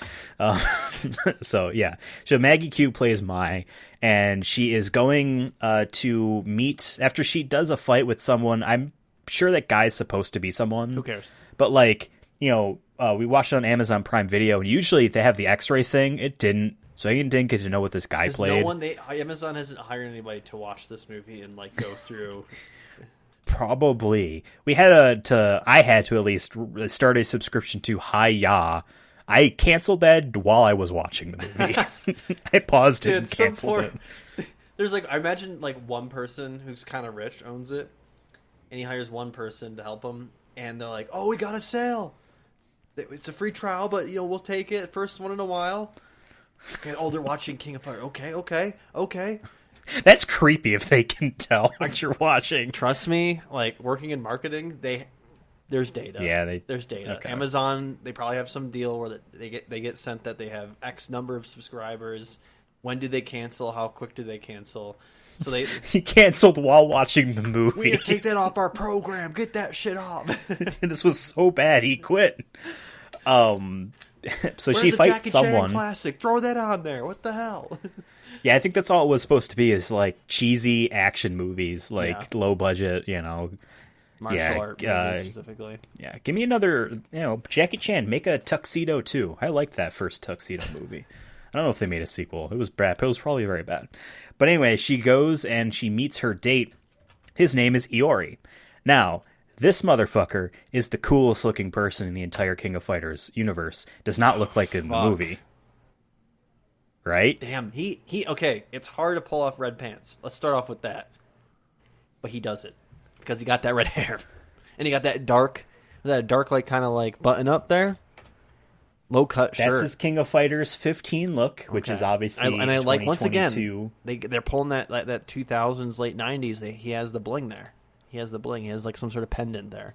[SPEAKER 1] So, yeah. So Maggie Q plays Mai, and she is going to meet... After she does a fight with someone, I'm sure that guy's supposed to be someone.
[SPEAKER 2] Who cares?
[SPEAKER 1] But, like, we watched it on Amazon Prime Video, and usually they have the X-ray thing. It didn't. So I didn't get to know what this guy played.
[SPEAKER 2] Amazon hasn't hired anybody to watch this movie and, like, go through...
[SPEAKER 1] Probably. I had to at least start a subscription to Hi-Ya. I canceled that while I was watching the movie. I paused it and canceled it.
[SPEAKER 2] There's I imagine one person who's kind of rich owns it, and he hires one person to help him, and they're like, "Oh, we got a sale. It's a free trial, but we'll take it. First one in a while." Okay. Oh, they're watching King of Fire. Okay.
[SPEAKER 1] That's creepy if they can tell what you're watching.
[SPEAKER 2] Trust me, working in marketing, there's data.
[SPEAKER 1] Yeah,
[SPEAKER 2] there's data.
[SPEAKER 1] Okay.
[SPEAKER 2] Amazon, they probably have some deal where they get sent that they have X number of subscribers. When do they cancel? How quick do they cancel? So
[SPEAKER 1] he canceled while watching the movie.
[SPEAKER 2] We need to take that off our program. Get that shit off.
[SPEAKER 1] This was so bad he quit. So
[SPEAKER 2] Where's
[SPEAKER 1] she fights
[SPEAKER 2] Jackie
[SPEAKER 1] someone.
[SPEAKER 2] Chan classic. Throw that on there. What the hell?
[SPEAKER 1] Yeah, I think that's all it was supposed to be, is cheesy action movies, low budget,
[SPEAKER 2] Martial art movies specifically.
[SPEAKER 1] Yeah, give me another, Jackie Chan, make a Tuxedo 2. I liked that first Tuxedo movie. I don't know if they made a sequel. It was bad, but it was probably very bad. But anyway, she goes and she meets her date. His name is Iori. Now, this motherfucker is the coolest looking person in the entire King of Fighters universe. Does not look like in the movie. Right?
[SPEAKER 2] Damn, he okay, it's hard to pull off red pants. Let's start off with that. But he does it. Because he got that red hair. And he got that dark kind of button up there. Low cut shirt.
[SPEAKER 1] That's his King of Fighters 15 look, which is obviously
[SPEAKER 2] I like, once again,
[SPEAKER 1] they're
[SPEAKER 2] they're pulling that 2000s, late 90s. He has the bling there. He has the bling. He has some sort of pendant there.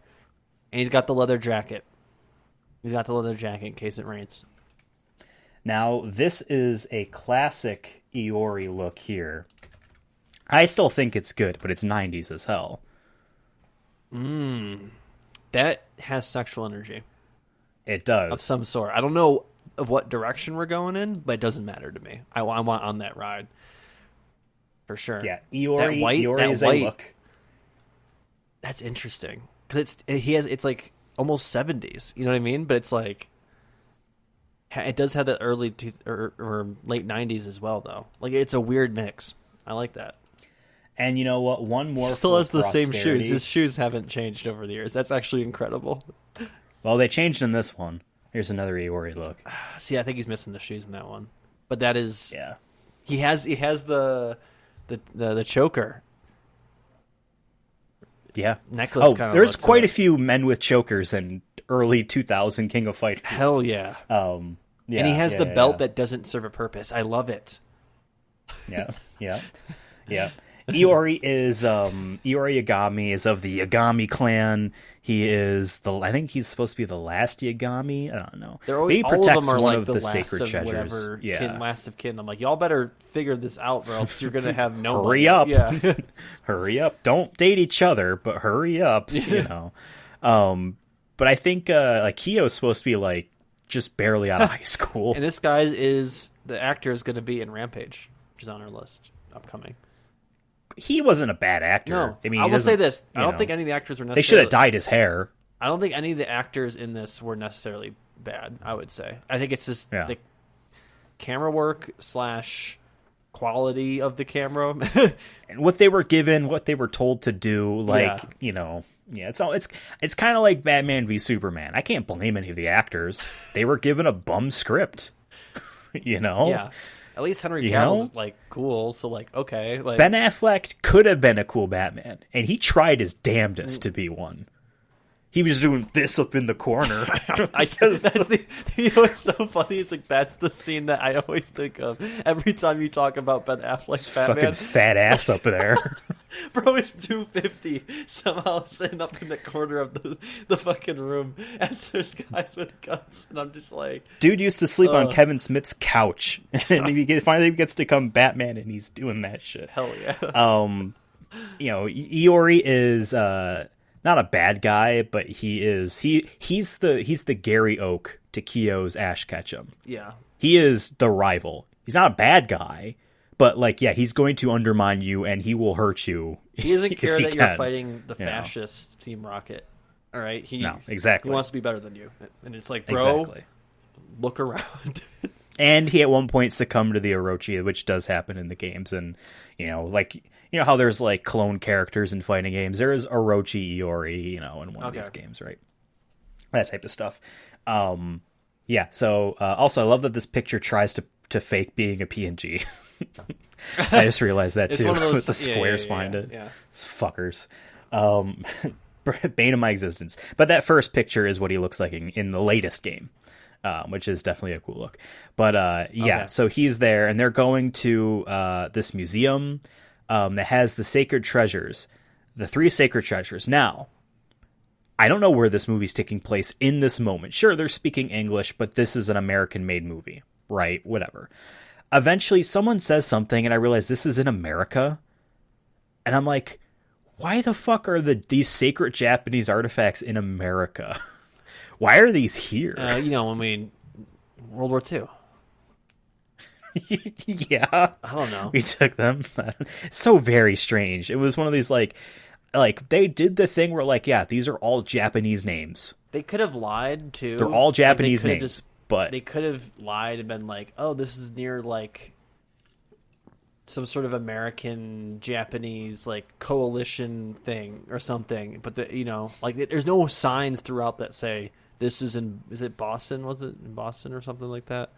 [SPEAKER 2] And he's got the leather jacket. He's got the leather jacket in case it rains.
[SPEAKER 1] Now, this is a classic Iori look here. I still think it's good, but it's 90s as hell.
[SPEAKER 2] That has sexual energy.
[SPEAKER 1] It does.
[SPEAKER 2] Of some sort. I don't know of what direction we're going in, but it doesn't matter to me. I want on that ride. For sure.
[SPEAKER 1] Yeah, Iori is a look.
[SPEAKER 2] That's interesting. Because it's almost 70s. You know what I mean? But it's it does have that early or late 90s as well, though. It's a weird mix. I like that.
[SPEAKER 1] And you know what? One more.
[SPEAKER 2] Still has the same shoes. His shoes haven't changed over the years. That's actually incredible.
[SPEAKER 1] Well, they changed in this one. Here's another Iori look.
[SPEAKER 2] See, I think he's missing the shoes in that one. But that is...
[SPEAKER 1] Yeah.
[SPEAKER 2] He has the choker.
[SPEAKER 1] Yeah.
[SPEAKER 2] necklace kind of
[SPEAKER 1] there's
[SPEAKER 2] look to
[SPEAKER 1] quite
[SPEAKER 2] it.
[SPEAKER 1] a few men with chokers in early 2000 King of Fighters.
[SPEAKER 2] Hell yeah.
[SPEAKER 1] Yeah,
[SPEAKER 2] And he has
[SPEAKER 1] yeah,
[SPEAKER 2] the
[SPEAKER 1] yeah,
[SPEAKER 2] belt
[SPEAKER 1] yeah.
[SPEAKER 2] that doesn't serve a purpose. I love it.
[SPEAKER 1] Yeah, yeah, yeah. Iori Yagami is of the Yagami clan. He is I think he's supposed to be the last Yagami. I don't know.
[SPEAKER 2] They're
[SPEAKER 1] But
[SPEAKER 2] always,
[SPEAKER 1] he
[SPEAKER 2] all of
[SPEAKER 1] protects
[SPEAKER 2] them are
[SPEAKER 1] one
[SPEAKER 2] like
[SPEAKER 1] of
[SPEAKER 2] the
[SPEAKER 1] the
[SPEAKER 2] last
[SPEAKER 1] sacred
[SPEAKER 2] of
[SPEAKER 1] treasures.
[SPEAKER 2] whatever
[SPEAKER 1] Yeah.
[SPEAKER 2] last of kin. I'm like, y'all better figure this out, or else you're gonna have no
[SPEAKER 1] Hurry
[SPEAKER 2] money.
[SPEAKER 1] up.
[SPEAKER 2] Yeah.
[SPEAKER 1] Hurry up. Don't date each other, but hurry up, you know. But I think like Kyo's supposed to be like just barely out of high school.
[SPEAKER 2] And this guy the actor is going to be in Rampage, which is on our list upcoming.
[SPEAKER 1] He wasn't a bad actor.
[SPEAKER 2] No,
[SPEAKER 1] I mean,
[SPEAKER 2] I
[SPEAKER 1] he
[SPEAKER 2] will say
[SPEAKER 1] doesn't-
[SPEAKER 2] this: I
[SPEAKER 1] you
[SPEAKER 2] don't
[SPEAKER 1] know.
[SPEAKER 2] think any of the actors were necessarily.
[SPEAKER 1] They should have dyed his hair.
[SPEAKER 2] I don't think any of the actors in this were necessarily bad. I would say. I think it's just
[SPEAKER 1] Yeah.
[SPEAKER 2] the camera work / quality of the camera.
[SPEAKER 1] And what they were given, what they were told to do, like,
[SPEAKER 2] Yeah.
[SPEAKER 1] you know, yeah, it's kind of like Batman v Superman. I can't blame any of the actors. They were given a bum script, you know?
[SPEAKER 2] Yeah. At least Henry
[SPEAKER 1] You
[SPEAKER 2] Cavill's
[SPEAKER 1] know?
[SPEAKER 2] like cool, so like okay, like
[SPEAKER 1] Ben Affleck could have been a cool Batman, and he tried his damnedest to be one. He was doing this up in the corner.
[SPEAKER 2] that's you know what's so funny is like that's the scene that I always think of every time you talk about Ben Affleck's
[SPEAKER 1] Fucking
[SPEAKER 2] Batman.
[SPEAKER 1] fat ass up there.
[SPEAKER 2] Bro is 250 somehow sitting up in the corner of the fucking room as there's guys with guns, and I'm just like,
[SPEAKER 1] Dude used to sleep on Kevin Smith's couch, and finally gets to become Batman, and he's doing that shit.
[SPEAKER 2] hell yeah.
[SPEAKER 1] You know, Iori is not a bad guy, but he's the Gary Oak to Kyo's Ash Ketchum.
[SPEAKER 2] Yeah.
[SPEAKER 1] He is the rival. He's not a bad guy, but like, yeah, he's going to undermine you and he will hurt you.
[SPEAKER 2] He doesn't
[SPEAKER 1] if
[SPEAKER 2] care
[SPEAKER 1] he
[SPEAKER 2] that you're
[SPEAKER 1] can.
[SPEAKER 2] fighting the
[SPEAKER 1] You know.
[SPEAKER 2] fascist Team Rocket. All right?
[SPEAKER 1] No, exactly.
[SPEAKER 2] He wants to be better than you. And it's like, bro,
[SPEAKER 1] Exactly.
[SPEAKER 2] look around.
[SPEAKER 1] And he at one point succumbed to the Orochi, which does happen in the games. And, you know, like, you know how there's like clone characters in fighting games? There is Orochi Iori, you know, in one of these games, right? That type of stuff. Yeah, so also I love that this picture tries to fake being a PNG. I just realized that too,
[SPEAKER 2] one of those-
[SPEAKER 1] with the squares behind it.
[SPEAKER 2] Yeah.
[SPEAKER 1] It's fuckers. Bane of my existence. But that first picture is what he looks like in the latest game. Which is definitely a cool look. But yeah,
[SPEAKER 2] Okay.
[SPEAKER 1] so he's there, and they're going to this museum that has the sacred treasures, the 3 sacred treasures. Now, I don't know where this movie's taking place in this moment. Sure, they're speaking English, but this is an American-made movie, right? Whatever. Eventually, someone says something, and I realize this is in America, and I'm like, why the fuck are these sacred Japanese artifacts in America? Why are these here?
[SPEAKER 2] You know, when we World War II.
[SPEAKER 1] Yeah,
[SPEAKER 2] I don't know.
[SPEAKER 1] we took them. It's so very strange. It was one of these like they did the thing where like, yeah, these are all Japanese names.
[SPEAKER 2] They could have lied too.
[SPEAKER 1] They're all
[SPEAKER 2] Like,
[SPEAKER 1] Japanese
[SPEAKER 2] they could have
[SPEAKER 1] names, but
[SPEAKER 2] they could have lied and been like, "Oh, this is near like some sort of American Japanese like coalition thing or something." But you know, like there's no signs throughout that say this is in. Is it Boston? Was it in Boston or something like that?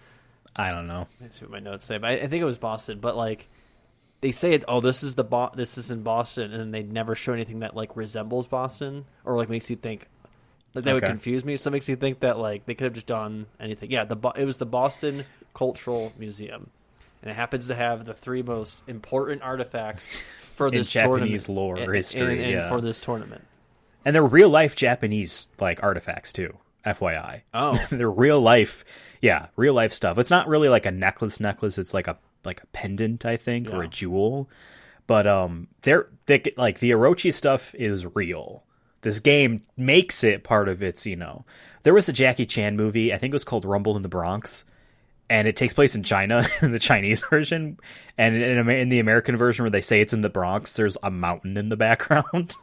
[SPEAKER 1] I don't know.
[SPEAKER 2] Let's see what my notes say. But I think it was Boston. But like they say it. Oh, this is this is in Boston, and then they never show anything that like resembles Boston or like makes you think. Like that would
[SPEAKER 1] Okay.
[SPEAKER 2] confuse me. So it makes me think that like they could have just done anything. Yeah, it was the Boston Cultural Museum, and it happens to have the 3 most important artifacts for
[SPEAKER 1] In
[SPEAKER 2] this
[SPEAKER 1] Japanese
[SPEAKER 2] tournament.
[SPEAKER 1] lore or
[SPEAKER 2] And-
[SPEAKER 1] history,
[SPEAKER 2] and
[SPEAKER 1] yeah.
[SPEAKER 2] for this tournament.
[SPEAKER 1] And they're real life Japanese like artifacts too. FYI.
[SPEAKER 2] Oh.
[SPEAKER 1] They're real life. Yeah, real life stuff. It's not really like a necklace. It's like a pendant, I think, or a
[SPEAKER 2] Yeah.
[SPEAKER 1] jewel. But they like the Orochi stuff is real. This game makes it part of its, you know. There was a Jackie Chan movie, I think it was called Rumble in the Bronx, and it takes place in China in the Chinese version, and in the American version where they say it's in the Bronx, there's a mountain in the background.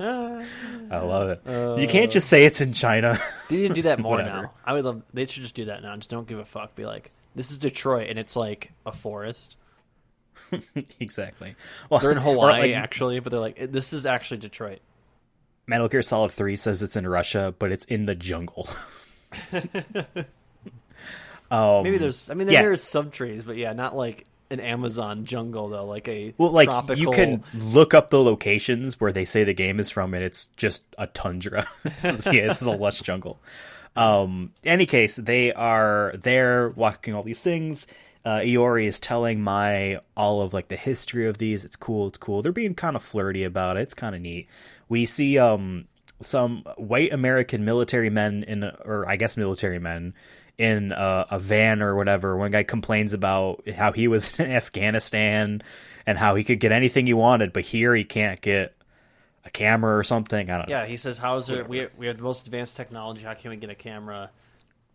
[SPEAKER 1] I love it. You can't just say it's in China.
[SPEAKER 2] They need to do that more
[SPEAKER 1] Whatever.
[SPEAKER 2] now. I would love. They should just do that now. Just don't give a fuck. Be like, this is Detroit, and it's like a forest.
[SPEAKER 1] Exactly. Well,
[SPEAKER 2] They're in
[SPEAKER 1] or
[SPEAKER 2] Hawaii
[SPEAKER 1] like
[SPEAKER 2] actually, but they're like, this is actually Detroit.
[SPEAKER 1] Metal Gear Solid 3 says it's in Russia, but it's in the jungle.
[SPEAKER 2] Maybe there's. I mean,
[SPEAKER 1] yeah.
[SPEAKER 2] there's some trees, but yeah, not like an Amazon jungle though, like a
[SPEAKER 1] tropical... you can look up the locations where they say the game is from, and it's just a tundra. This is a lush jungle. Any case, they are there walking all these things. Iori is telling all of like the history of these. It's cool. They're being kind of flirty about it. It's kind of neat. We see some white American military men military men in a van or whatever. One guy complains about how he was in Afghanistan and how he could get anything he wanted, but here he can't get a camera or something. I don't know.
[SPEAKER 2] Yeah, he says, "How is it? We have the most advanced technology. How can we get a camera?"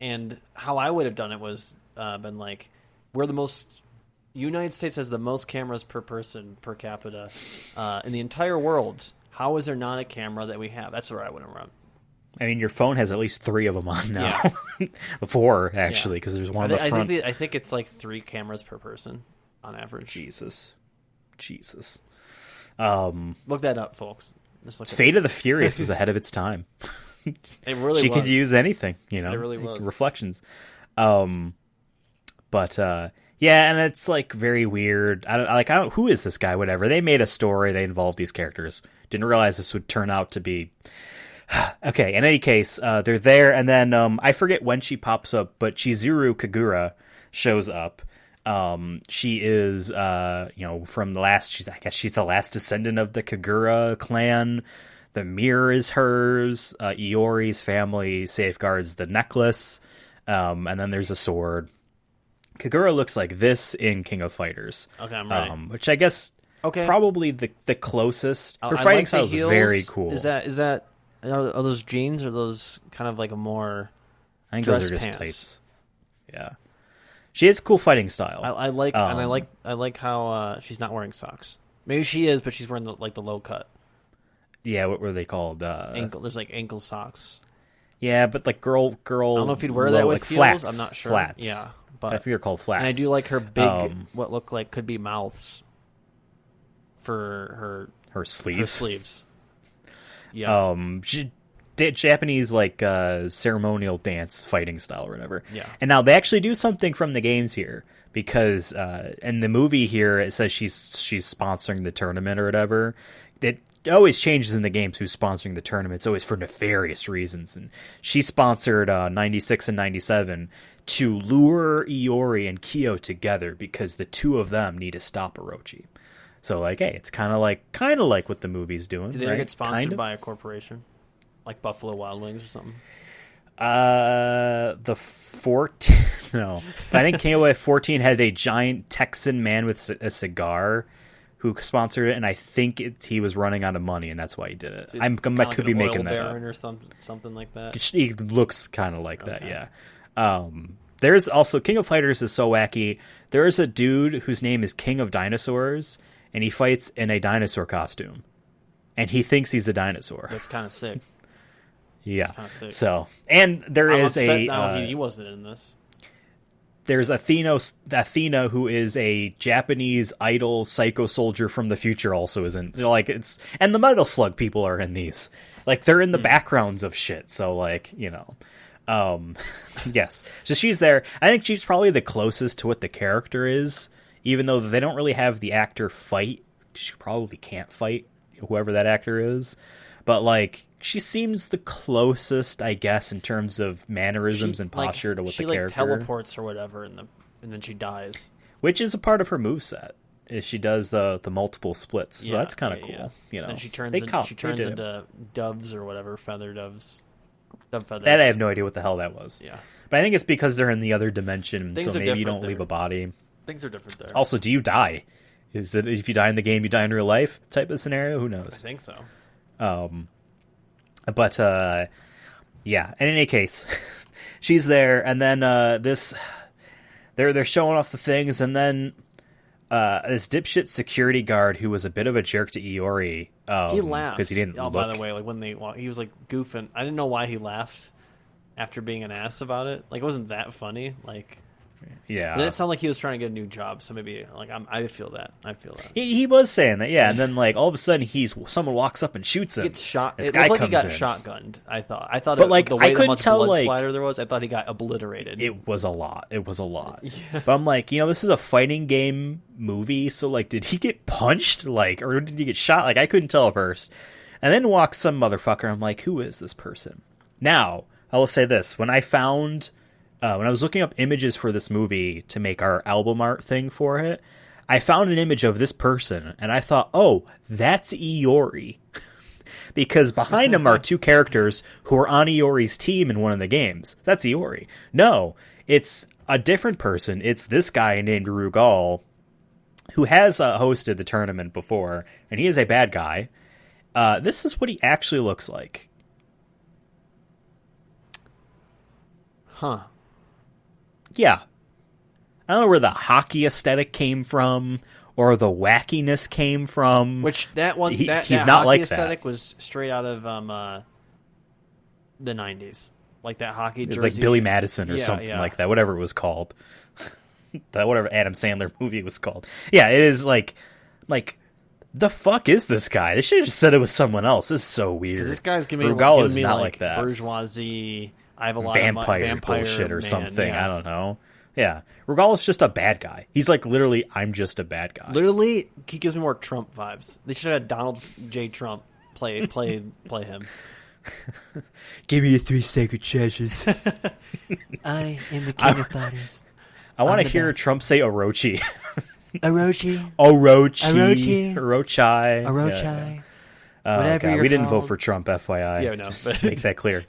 [SPEAKER 2] And how I would have done it was been like, "We're the most. United States has the most cameras per person per capita in the entire world. How is there not a camera that we have?" That's where I would have run.
[SPEAKER 1] I mean, your phone has at least 3 of them on now. Yeah. 4, actually, because there's one on the front.
[SPEAKER 2] I think it's like 3 cameras per person on average.
[SPEAKER 1] Jesus.
[SPEAKER 2] Look that up, folks.
[SPEAKER 1] Fate of the Furious was ahead of its time.
[SPEAKER 2] It really
[SPEAKER 1] she
[SPEAKER 2] was.
[SPEAKER 1] could use anything,
[SPEAKER 2] It really was.
[SPEAKER 1] Reflections. But yeah, and it's like very weird. I don't who is this guy? Whatever. They made a story. They involved these characters. Didn't realize this would turn out to be. Okay. In any case, they're there, and then I forget when she pops up, but Chizuru Kagura shows up. She is from the last. I guess she's the last descendant of the Kagura clan. The mirror is hers. Iori's family safeguards the necklace, and then there's a sword. Kagura looks like this in King of Fighters.
[SPEAKER 2] Okay, I'm ready.
[SPEAKER 1] Which I guess probably the closest. Her fighting style is very cool.
[SPEAKER 2] Is that are those jeans or those kind of like a more?
[SPEAKER 1] I think those are just tights. Yeah, she has a cool fighting style.
[SPEAKER 2] I like and I like how she's not wearing socks. Maybe she is, but she's wearing the low cut.
[SPEAKER 1] Yeah, what were they called?
[SPEAKER 2] Ankle. There's like ankle socks.
[SPEAKER 1] Yeah, but like girl. I
[SPEAKER 2] don't know if you'd wear that with heels.
[SPEAKER 1] Flats.
[SPEAKER 2] I'm not sure.
[SPEAKER 1] Flats.
[SPEAKER 2] Yeah, but
[SPEAKER 1] I think they're called flats.
[SPEAKER 2] And I do like her big, what look like could be mouths for
[SPEAKER 1] her sleeves.
[SPEAKER 2] Her sleeves. Yeah.
[SPEAKER 1] Japanese like ceremonial dance fighting style or whatever.
[SPEAKER 2] Yeah.
[SPEAKER 1] And now they actually do something from the games here because in the movie here it says she's sponsoring the tournament or whatever. It always changes in the games who's sponsoring the tournament. It's always for nefarious reasons. And she sponsored 96 and 97 to lure Iori and Kyo together because the two of them need to stop Orochi. So like, hey, it's kind of like what the movie's doing.
[SPEAKER 2] Do they ever get sponsored by a corporation, like Buffalo Wild Wings or something?
[SPEAKER 1] The 14 no, but I think KOF 14 had a giant Texan man with a cigar who sponsored it, and I think he was running out of money, and that's why he did it.
[SPEAKER 2] So
[SPEAKER 1] I could be making that up.
[SPEAKER 2] Or something like that.
[SPEAKER 1] He looks kind of like that, yeah. There's also King of Fighters is so wacky. There's a dude whose name is King of Dinosaurs, and he fights in a dinosaur costume, and he thinks he's a dinosaur.
[SPEAKER 2] That's kind of sick.
[SPEAKER 1] Yeah.
[SPEAKER 2] Kind of sick.
[SPEAKER 1] So, and there
[SPEAKER 2] I'm
[SPEAKER 1] is
[SPEAKER 2] upset now he wasn't in this.
[SPEAKER 1] There's Athena, who is a Japanese idol psycho soldier from the future, also isn't like it's, and the Metal Slug people are in these, like they're in the backgrounds of shit. So like yes, so she's there. I think she's probably the closest to what the character is, even though they don't really have the actor fight. She probably can't fight whoever that actor is, but like. She seems the closest, I guess, in terms of mannerisms and posture to what the character.
[SPEAKER 2] She teleports or whatever, and then she dies.
[SPEAKER 1] Which is a part of her moveset. Is she does the multiple splits, so that's kind of cool. Yeah. You know,
[SPEAKER 2] and she turns into doves or whatever, feather doves. Dove feathers.
[SPEAKER 1] That I have no idea what the hell that was.
[SPEAKER 2] Yeah,
[SPEAKER 1] but I think it's because they're in the other dimension,
[SPEAKER 2] Things
[SPEAKER 1] so maybe you don't leave a body.
[SPEAKER 2] Things are different there.
[SPEAKER 1] Also, do you die? Is it if you die in the game, you die in real life type of scenario? Who knows?
[SPEAKER 2] I think so.
[SPEAKER 1] But yeah. In any case, she's there, and then they're showing off the things, and then this dipshit security guard who was a bit of a jerk to Iori.
[SPEAKER 2] He laughed
[SPEAKER 1] because he didn't.
[SPEAKER 2] Oh, by the way, like when he was like goofing. I didn't know why he laughed after being an ass about it. Like it wasn't that funny. Like
[SPEAKER 1] Yeah.
[SPEAKER 2] It didn't sound like he was trying to get a new job, so maybe like I feel that.
[SPEAKER 1] He was saying that, yeah, and then like all of a sudden someone walks up and shoots him.
[SPEAKER 2] He gets shot.
[SPEAKER 1] This
[SPEAKER 2] it
[SPEAKER 1] guy
[SPEAKER 2] looked like he got
[SPEAKER 1] in.
[SPEAKER 2] shotgunned. I thought,
[SPEAKER 1] but like
[SPEAKER 2] the way
[SPEAKER 1] I couldn't
[SPEAKER 2] much
[SPEAKER 1] tell
[SPEAKER 2] blood
[SPEAKER 1] like
[SPEAKER 2] splatter there was, I thought he got obliterated.
[SPEAKER 1] It was a lot. Yeah. But I'm like, this is a fighting game movie, so like, did he get punched, like, or did he get shot? Like, I couldn't tell at first. And then walks some motherfucker. I'm like, who is this person? Now, I will say this: when I was looking up images for this movie to make our album art thing for it, I found an image of this person, and I thought, oh, that's Iori. Because behind him are two characters who are on Iori's team in one of the games. That's Iori. No, it's a different person. It's this guy named Rugal, who has hosted the tournament before, and he is a bad guy. This is what he actually looks like.
[SPEAKER 2] Huh.
[SPEAKER 1] Yeah. I don't know where the hockey aesthetic came from or the wackiness came from.
[SPEAKER 2] Which that one,
[SPEAKER 1] he's
[SPEAKER 2] that
[SPEAKER 1] not
[SPEAKER 2] hockey
[SPEAKER 1] like
[SPEAKER 2] aesthetic
[SPEAKER 1] that.
[SPEAKER 2] was straight out of the 90s. Like that hockey jersey.
[SPEAKER 1] Like Billy Madison or something like that, whatever it was called. Whatever Adam Sandler movie was called. Yeah, it is like, the fuck is this guy? They should have just said it was someone else. This is so weird.
[SPEAKER 2] This guy's giving
[SPEAKER 1] Rugal
[SPEAKER 2] me
[SPEAKER 1] not like that.
[SPEAKER 2] Bourgeoisie. I have a lot
[SPEAKER 1] vampire
[SPEAKER 2] of
[SPEAKER 1] bullshit or
[SPEAKER 2] man,
[SPEAKER 1] something.
[SPEAKER 2] Yeah.
[SPEAKER 1] I don't know. Yeah, Rugal is just a bad guy. He's like literally, I'm just a bad guy.
[SPEAKER 2] Literally, he gives me more Trump vibes. They should have had Donald J. Trump play him.
[SPEAKER 1] Give me a 3 second chances.
[SPEAKER 2] I am the king of fighters.
[SPEAKER 1] I want to hear best. Trump say Orochi.
[SPEAKER 2] Orochi.
[SPEAKER 1] Yeah. Whatever God, we didn't vote for Trump, FYI.
[SPEAKER 2] Yeah, no.
[SPEAKER 1] Just to make that clear.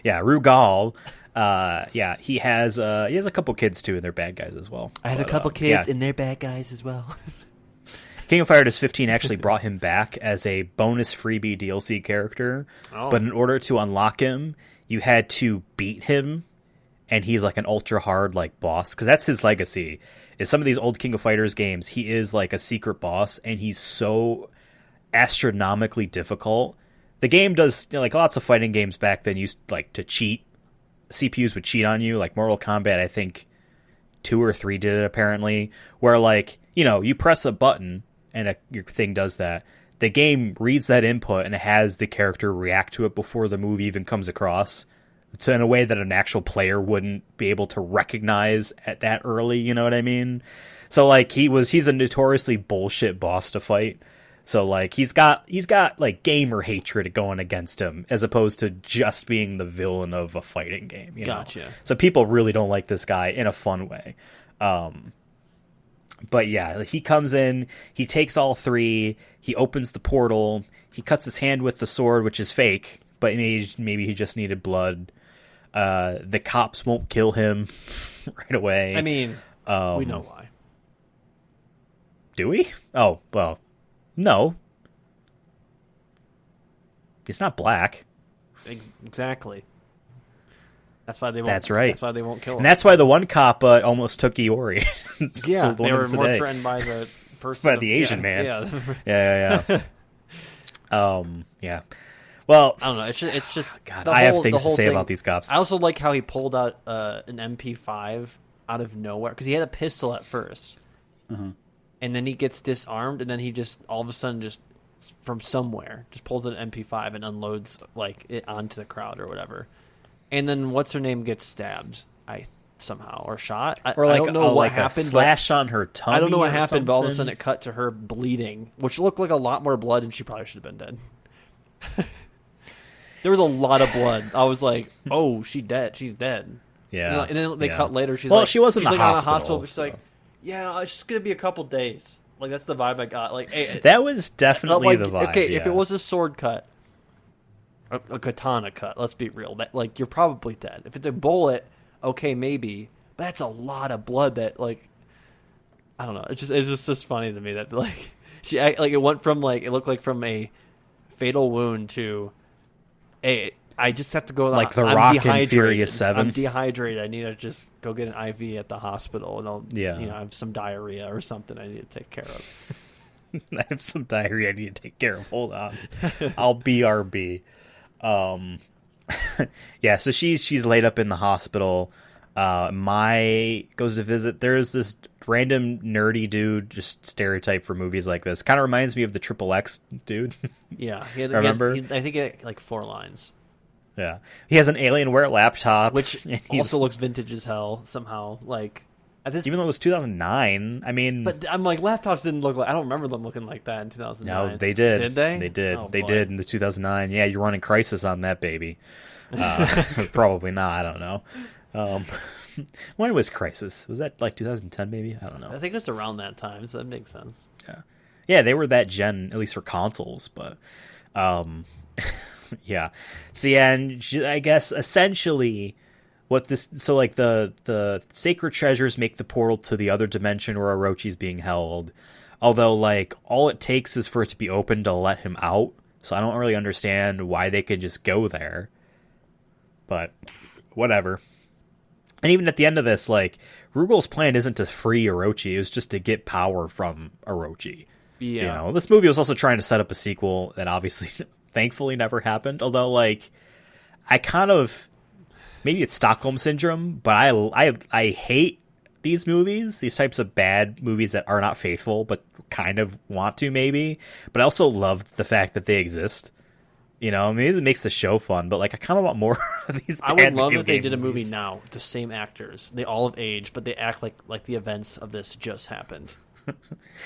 [SPEAKER 1] Yeah, Rugal. He has a couple kids too, and they're bad guys as well.
[SPEAKER 2] I have a couple kids, and they're bad guys as well.
[SPEAKER 1] King of Fighters 15 actually brought him back as a bonus freebie DLC character, but in order to unlock him, you had to beat him, and he's like an ultra hard like boss, because that's his legacy. Is some of these old King of Fighters games, he is like a secret boss, and he's so astronomically difficult. The game does, like lots of fighting games back then used like to cheat. CPUs would cheat on you, like Mortal Kombat, I think 2 or 3 did it apparently, where like, you press a button and your thing does that. The game reads that input and it has the character react to it before the move even comes across. It's in a way that an actual player wouldn't be able to recognize at that early, you know what I mean? So like he's a notoriously bullshit boss to fight. So like he's got like gamer hatred going against him as opposed to just being the villain of a fighting game, you know?
[SPEAKER 2] Gotcha.
[SPEAKER 1] So people really don't like this guy in a fun way. But yeah, he comes in, he takes all 3, he opens the portal, he cuts his hand with the sword, which is fake, but maybe he just needed blood. The cops won't kill him right away.
[SPEAKER 2] I mean, we know why.
[SPEAKER 1] Do we? Oh, well, no. He's not black.
[SPEAKER 2] Exactly. That's why they won't.
[SPEAKER 1] That's right.
[SPEAKER 2] That's why they won't kill him.
[SPEAKER 1] And that's why the one cop almost took Iori.
[SPEAKER 2] Yeah, they were more threatened by the person.
[SPEAKER 1] By the Asian man.
[SPEAKER 2] Yeah.
[SPEAKER 1] Yeah. Well,
[SPEAKER 2] I don't know. It's just.
[SPEAKER 1] God, I have things to say about these cops.
[SPEAKER 2] I also like how he pulled out an MP5 out of nowhere because he had a pistol at first, and then he gets disarmed, and then he just all of a sudden just from somewhere just pulls an MP5 and unloads like it onto the crowd or whatever. And then what's her name gets stabbed, somehow or shot. I don't know what happened.
[SPEAKER 1] A slash on her tummy.
[SPEAKER 2] I don't know what happened,
[SPEAKER 1] something.
[SPEAKER 2] but all of a sudden it cut to her bleeding, which looked like a lot more blood, and she probably should have been dead. There was a lot of blood. I was like, "Oh, she's dead. She's dead."
[SPEAKER 1] Yeah.
[SPEAKER 2] And then they cut later. She's
[SPEAKER 1] she was in the hospital.
[SPEAKER 2] She's like, "Yeah, it's just gonna be a couple days." Like that's the vibe I got. Like hey,
[SPEAKER 1] that was definitely the vibe.
[SPEAKER 2] Okay,
[SPEAKER 1] yeah.
[SPEAKER 2] if it was a sword cut. A katana cut. Let's be real. That like you're probably dead. If it's a bullet, okay, maybe. But that's a lot of blood. That like, I don't know. It's just funny to me that like she like it went from like it looked like from a fatal wound to, hey, I just have to go
[SPEAKER 1] like the Rock in Furious 7.
[SPEAKER 2] I'm dehydrated. I need to just go get an IV at the hospital, and I'll I have some diarrhea or something I need to take care of.
[SPEAKER 1] I have some diarrhea I need to take care of. Hold on, I'll BRB. Yeah, so she's laid up in the hospital. Mai goes to visit. There's this random nerdy dude, just stereotype for movies like this. Kind of reminds me of the Triple X dude.
[SPEAKER 2] Yeah,
[SPEAKER 1] remember?
[SPEAKER 2] I think he had like 4 lines.
[SPEAKER 1] Yeah, he has an Alienware laptop,
[SPEAKER 2] which also looks vintage as hell somehow. Like at this,
[SPEAKER 1] even though it was 2009. I mean,
[SPEAKER 2] but I'm like, laptops didn't look like. I don't remember them looking like that in 2009.
[SPEAKER 1] No, they did.
[SPEAKER 2] Did they?
[SPEAKER 1] They did.
[SPEAKER 2] Oh,
[SPEAKER 1] they
[SPEAKER 2] boy.
[SPEAKER 1] did in the 2009. Yeah, you're running Crisis on that baby. Probably not. I don't know. When was Crisis? Was that like 2010 maybe? I don't know.
[SPEAKER 2] I think it was around that time, so that makes sense.
[SPEAKER 1] Yeah, they were that gen, at least for consoles, but yeah. So yeah, and I guess essentially what this, so like the sacred treasures make the portal to the other dimension where Orochi's being held. Although like all it takes is for it to be open to let him out. So I don't really understand why they could just go there. But whatever. And even at the end of this, like, Rugal's plan isn't to free Orochi, it was just to get power from Orochi.
[SPEAKER 2] Yeah.
[SPEAKER 1] You know, this movie was also trying to set up a sequel that obviously, thankfully, never happened. Although, like, I kind of, maybe it's Stockholm Syndrome, but I hate these movies, these types of bad movies that are not faithful, but kind of want to, maybe. But I also loved the fact that they exist. You know, maybe it makes the show fun, but like I kind of want more of these.
[SPEAKER 2] I would love if they
[SPEAKER 1] game
[SPEAKER 2] did a movie
[SPEAKER 1] movies.
[SPEAKER 2] now with the same actors. They all have aged, but they act like the events of this just happened.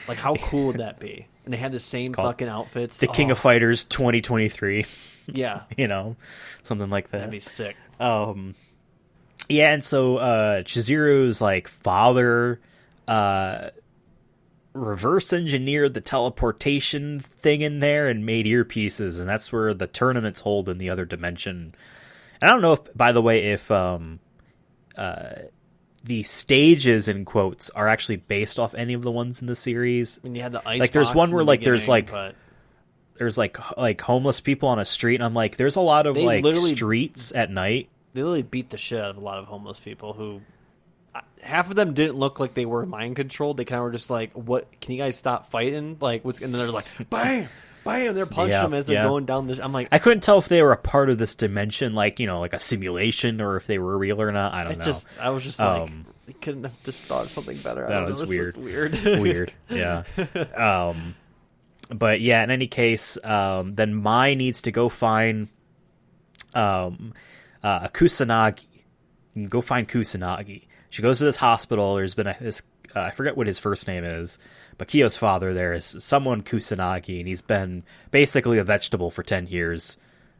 [SPEAKER 2] Like, how cool would that be? And they had the same fucking outfits.
[SPEAKER 1] The King of Fighters 2023.
[SPEAKER 2] Yeah.
[SPEAKER 1] You know, something like that.
[SPEAKER 2] That'd be sick.
[SPEAKER 1] Yeah, and so Chizuru's like father reverse engineered the teleportation thing in there and made earpieces, and that's where the tournaments hold in the other dimension. And I don't know if, by the way, if the stages in quotes are actually based off any of the ones in the series.
[SPEAKER 2] When you had the ice,
[SPEAKER 1] like there's one where like there's like
[SPEAKER 2] but...
[SPEAKER 1] there's like homeless people on a street, and I'm like, there's a lot of like streets at night.
[SPEAKER 2] They literally beat the shit out of a lot of homeless people who. Half of them didn't look like they were mind controlled. They kind of were just like, "What? Can you guys stop fighting?" Like, what's? And then they're like, "Bam, bam!" They're punching them as they're going down this. I'm like,
[SPEAKER 1] I couldn't tell if they were a part of this dimension, like, you know, like a simulation, or if they were real or not. I don't know.
[SPEAKER 2] I was just like, they couldn't have just thought of something better.
[SPEAKER 1] That was weird.
[SPEAKER 2] Weird.
[SPEAKER 1] Yeah. But yeah, in any case, then Mai needs to go find a Kusanagi. You can go find Kusanagi. She goes to this hospital. There's been this I forget what his first name is, but Kyo's father there is someone Kusanagi, and he's been basically a vegetable for 10 years.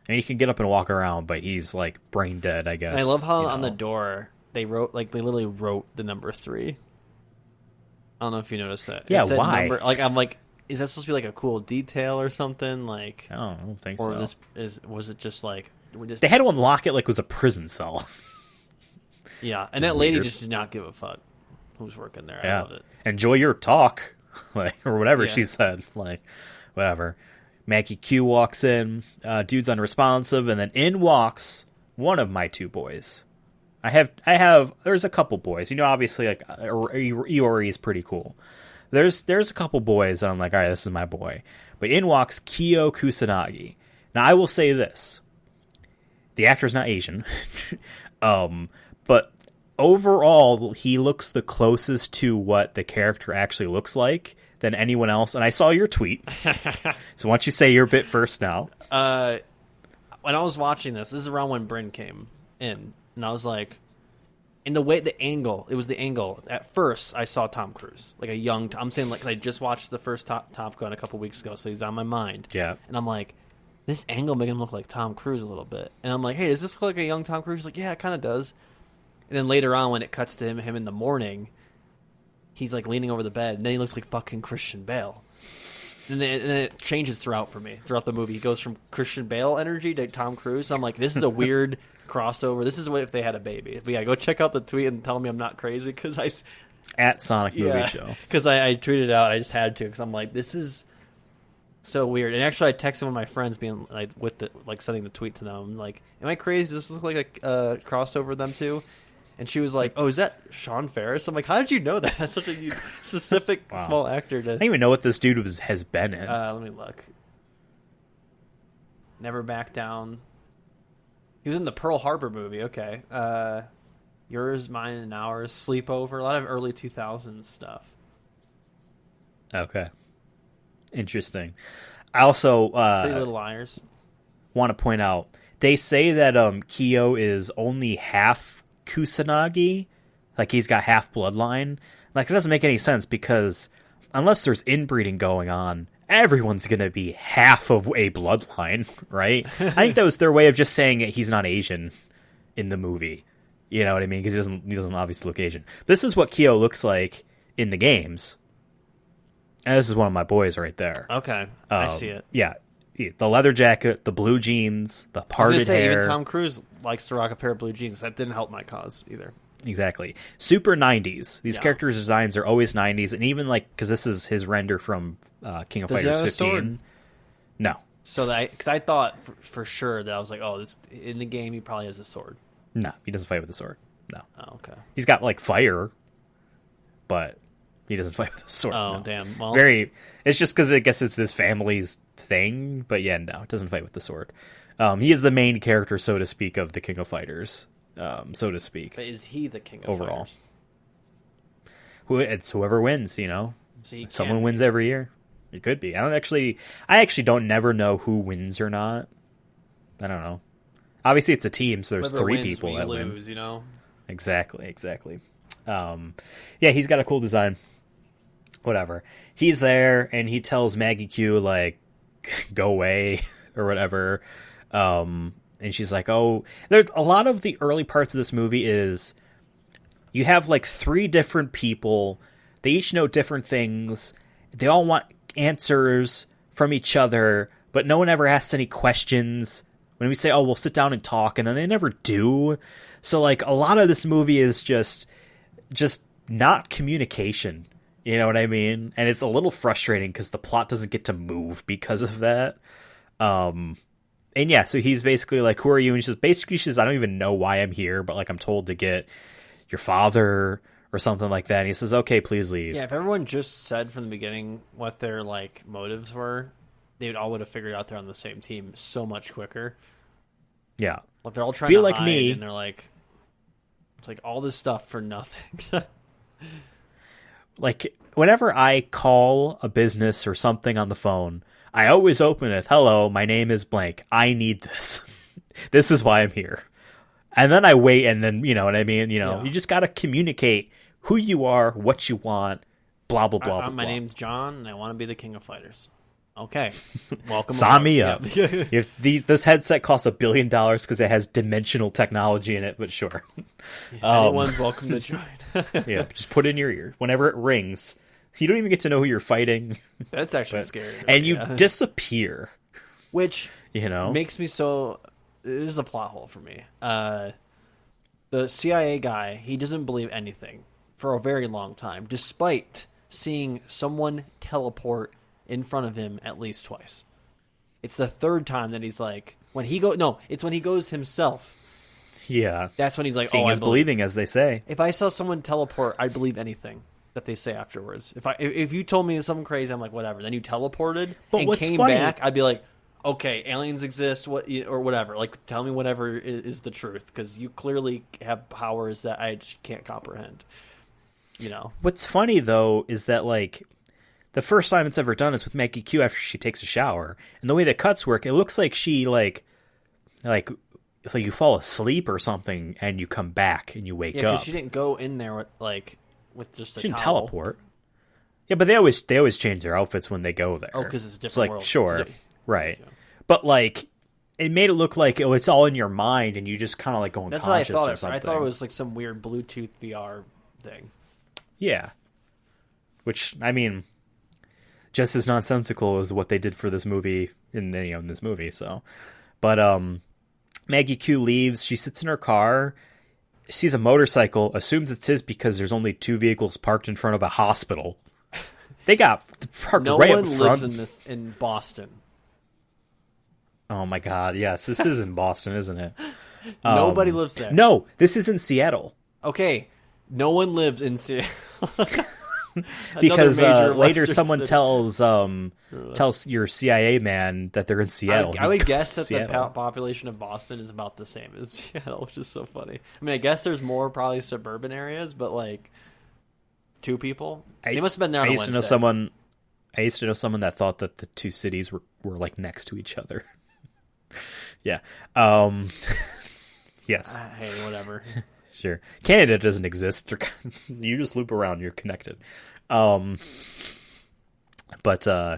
[SPEAKER 1] And he can get up and walk around, but he's like brain dead, I guess.
[SPEAKER 2] And I love how on the door they literally wrote the number 3. I don't know if you noticed that.
[SPEAKER 1] Yeah, why?
[SPEAKER 2] Like, I'm like, is that supposed to be like a cool detail or something? Like,
[SPEAKER 1] I don't think
[SPEAKER 2] or
[SPEAKER 1] so.
[SPEAKER 2] Was it just like
[SPEAKER 1] they had to unlock it like it was a prison cell?
[SPEAKER 2] Yeah, and that lady just did not give a fuck who's working there. I love it.
[SPEAKER 1] Enjoy your talk, like, or whatever she said. Like, whatever. Maggie Q walks in. Dude's unresponsive, and then in walks one of my 2 boys. I have. There's a couple boys. You know, obviously, like Iori is pretty cool. There's a couple boys. And I'm like, all right, this is my boy. But in walks Kyo Kusanagi. Now, I will say this: the actor's not Asian. But overall, he looks the closest to what the character actually looks like than anyone else. And I saw your tweet. So why don't you say your bit first now?
[SPEAKER 2] When I was watching this is around when Bryn came in. And I was like, in the way, it was the angle. At first, I saw Tom Cruise. Like a young, I'm saying, like, I just watched the first Top Gun a couple weeks ago, so he's on my mind.
[SPEAKER 1] Yeah.
[SPEAKER 2] And I'm like, this angle making him look like Tom Cruise a little bit. And I'm like, hey, does this look like a young Tom Cruise? He's like, yeah, it kind of does. And then later on, when it cuts to him in the morning, he's like leaning over the bed, and then he looks like fucking Christian Bale. And then it changes throughout the movie. He goes from Christian Bale energy to Tom Cruise. So I'm like, this is a weird crossover. This is what if they had a baby. But yeah, go check out the tweet and tell me I'm not crazy because
[SPEAKER 1] at Sonic Movie Show,
[SPEAKER 2] because I tweeted out. I just had to because I'm like, this is so weird. And actually, I texted one of my friends, being like, sending the tweet to them, like, am I crazy? Does this look like a crossover of them two? And she was like, oh, is that Sean Ferris? I'm like, how did you know that? That's such a specific small actor.
[SPEAKER 1] I don't even know what this dude has been in.
[SPEAKER 2] Let me look. Never Back Down. He was in the Pearl Harbor movie. Okay. Yours, Mine, and Ours, Sleepover. A lot of early 2000s stuff.
[SPEAKER 1] Okay. Interesting. I also
[SPEAKER 2] Pretty Little Liars.
[SPEAKER 1] Want to point out, they say that Kyo is only half Kusanagi. Like, he's got half bloodline. Like, it doesn't make any sense because unless there's inbreeding going on, everyone's going to be half of a bloodline, right? I think that was their way of just saying that he's not Asian in the movie. You know what I mean? Because he doesn't obviously look Asian. This is what Kyo looks like in the games. And this is one of my boys right there.
[SPEAKER 2] Okay, I see it.
[SPEAKER 1] Yeah. The leather jacket, the blue jeans, the parted hair.
[SPEAKER 2] Even Tom Cruise likes to rock a pair of blue jeans. That didn't help my cause either.
[SPEAKER 1] Exactly. Super 90s. These characters' designs are always 90s. And even, like, because this is his render from King of Fighters 15.
[SPEAKER 2] Sword?
[SPEAKER 1] No.
[SPEAKER 2] So that because I thought for sure that I was like, oh, this in the game he probably has a sword.
[SPEAKER 1] No, he doesn't fight with a sword. No.
[SPEAKER 2] Oh, okay.
[SPEAKER 1] He's got, like, fire, but he doesn't fight with a sword.
[SPEAKER 2] Oh,
[SPEAKER 1] no.
[SPEAKER 2] damn. Well,
[SPEAKER 1] it's just because I guess it's his family's thing, but yeah, no, it doesn't fight with the sword. He is the main character, so to speak, of the King of Fighters, so to speak.
[SPEAKER 2] But is he the King of
[SPEAKER 1] overall?
[SPEAKER 2] Fighters?
[SPEAKER 1] It's whoever wins, you know?
[SPEAKER 2] So
[SPEAKER 1] someone wins every year. It could be. I actually don't never know who wins or not. I don't know. Obviously, it's a team, so there's three people that
[SPEAKER 2] lose,
[SPEAKER 1] win.
[SPEAKER 2] You know?
[SPEAKER 1] Exactly. Yeah, he's got a cool design. Whatever. He's there, and he tells Maggie Q, like, go away, or whatever. And she's like, oh... There's a lot of the early parts of this movie is... You have, like, 3 different people. They each know different things. They all want answers from each other, but no one ever asks any questions. When we say, oh, we'll sit down and talk, and then they never do. So, like, a lot of this movie is just not communication. You know what I mean? And it's a little frustrating because the plot doesn't get to move because of that. And yeah, so he's basically like, who are you? And she says, I don't even know why I'm here, but like I'm told to get your father or something like that. And he says, okay, please leave.
[SPEAKER 2] Yeah, if everyone just said from the beginning what their like motives were, they all would have figured out they're on the same team so much quicker.
[SPEAKER 1] Yeah.
[SPEAKER 2] Like they're all trying to hide, me, and they're like, it's like all this stuff for nothing.
[SPEAKER 1] Like, whenever I call a business or something on the phone, I always open it, hello, my name is blank. I need this. This is why I'm here. And then I wait, and then, you know what I mean? You know, You just got to communicate who you are, what you want, blah, blah, blah, blah.
[SPEAKER 2] My name's John, and I want to be the King of Fighters. Okay. Welcome.
[SPEAKER 1] Sign me up. Yeah. If this headset costs $1 billion because it has dimensional technology in it, but sure.
[SPEAKER 2] Anyone's welcome to join.
[SPEAKER 1] Yeah, just put it in your ear. Whenever it rings, you don't even get to know who you're fighting.
[SPEAKER 2] That's actually scary.
[SPEAKER 1] And you disappear.
[SPEAKER 2] Which,
[SPEAKER 1] you
[SPEAKER 2] makes me so... This is a plot hole for me. The CIA guy, he doesn't believe anything for a very long time, despite seeing someone teleport in front of him at least twice. It's the third time that he's like... it's when he goes himself.
[SPEAKER 1] Yeah.
[SPEAKER 2] That's when he's like,
[SPEAKER 1] seeing is believing, as they say.
[SPEAKER 2] If I saw someone teleport, I'd believe anything that they say afterwards. If you told me something crazy, I'm like, whatever. Then you teleported and came back, I'd be like, okay, aliens exist, or whatever. Like, tell me whatever is the truth, because you clearly have powers that I just can't comprehend. You know.
[SPEAKER 1] What's funny though is that like the first time it's ever done is with Maggie Q after she takes a shower, and the way the cuts work, it looks like she like you fall asleep or something, and you come back and you wake up. Yeah,
[SPEAKER 2] because she didn't go in there with just a
[SPEAKER 1] she didn't
[SPEAKER 2] towel.
[SPEAKER 1] Teleport. Yeah, but they always change their outfits when they go there.
[SPEAKER 2] Oh, because it's a different world.
[SPEAKER 1] Sure, right. Yeah. But like, it made it look like it's all in your mind, and you just kind of like go unconscious. That's what I thought.
[SPEAKER 2] Or something. I thought it was like some weird Bluetooth VR thing.
[SPEAKER 1] Yeah, which I mean, just as nonsensical as what they did for this movie in this movie. So, but Maggie Q leaves. She sits in her car, sees a motorcycle, assumes it's his because there's only 2 vehicles parked in front of a hospital. They got parked right up front.
[SPEAKER 2] No one lives in Boston.
[SPEAKER 1] Oh my God! Yes, this is in Boston, isn't it?
[SPEAKER 2] Nobody lives there.
[SPEAKER 1] No, this is in Seattle.
[SPEAKER 2] Okay, no one lives in Seattle.
[SPEAKER 1] because later
[SPEAKER 2] Western
[SPEAKER 1] someone
[SPEAKER 2] city.
[SPEAKER 1] tells your CIA man that they're in Seattle.
[SPEAKER 2] I would guess that
[SPEAKER 1] Seattle.
[SPEAKER 2] the population of Boston is about the same as Seattle, which is so funny. I mean, I guess there's more probably suburban areas, but like 2 people. They must have been there on a Wednesday.
[SPEAKER 1] I used to know someone that thought that the 2 cities were like next to each other. Yeah. Yes.
[SPEAKER 2] Hey, whatever.
[SPEAKER 1] Sure. Canada doesn't exist. You just loop around. You're connected. But yeah,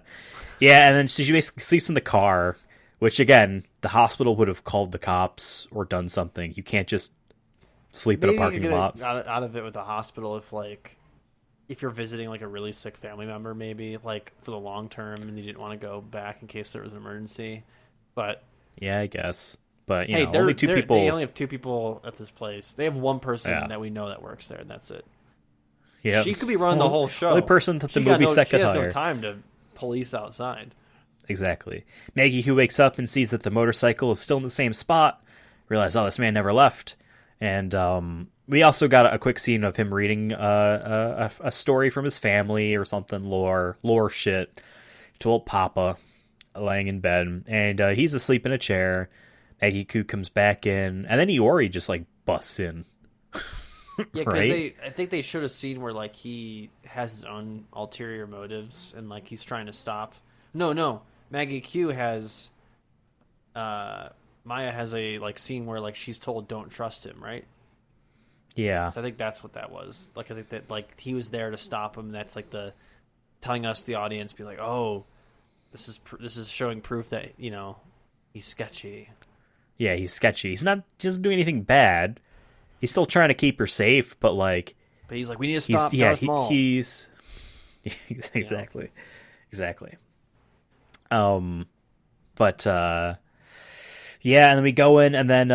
[SPEAKER 1] and then she basically sleeps in the car, which again, the hospital would have called the cops or done something. You can't just sleep in a parking lot.
[SPEAKER 2] Out of it with the hospital if you're visiting like a really sick family member, maybe like for the long term, and you didn't want to go back in case there was an emergency. But
[SPEAKER 1] yeah, I guess. But
[SPEAKER 2] hey,
[SPEAKER 1] only 2 people.
[SPEAKER 2] They only have 2 people at this place. They have 1 person that we know that works there, and that's it.
[SPEAKER 1] Yeah,
[SPEAKER 2] she could be running the whole show.
[SPEAKER 1] Only person that the movie set could hire.
[SPEAKER 2] She has no time to police outside.
[SPEAKER 1] Exactly. Maggie, who wakes up and sees that the motorcycle is still in the same spot, realizes, oh, this man never left. And we also got a quick scene of him reading a story from his family or something, lore shit, to old Papa, laying in bed, and he's asleep in a chair. Maggie Q comes back in, and then Iori just like busts in.
[SPEAKER 2] Yeah, because
[SPEAKER 1] right?
[SPEAKER 2] I think they showed a scene where like he has his own ulterior motives and like he's trying to stop. No, Maggie Q has Maya has a like scene where like she's told don't trust him, right?
[SPEAKER 1] Yeah.
[SPEAKER 2] So I think that's what that was. Like I think that like he was there to stop him. That's like the telling us the audience be like, oh, this is showing proof that he's sketchy.
[SPEAKER 1] Yeah, he's sketchy. He doesn't do anything bad. He's still trying to keep her safe, but
[SPEAKER 2] he's like, we need to stop Darth Maul.
[SPEAKER 1] He's exactly. But yeah, and then we go in, and then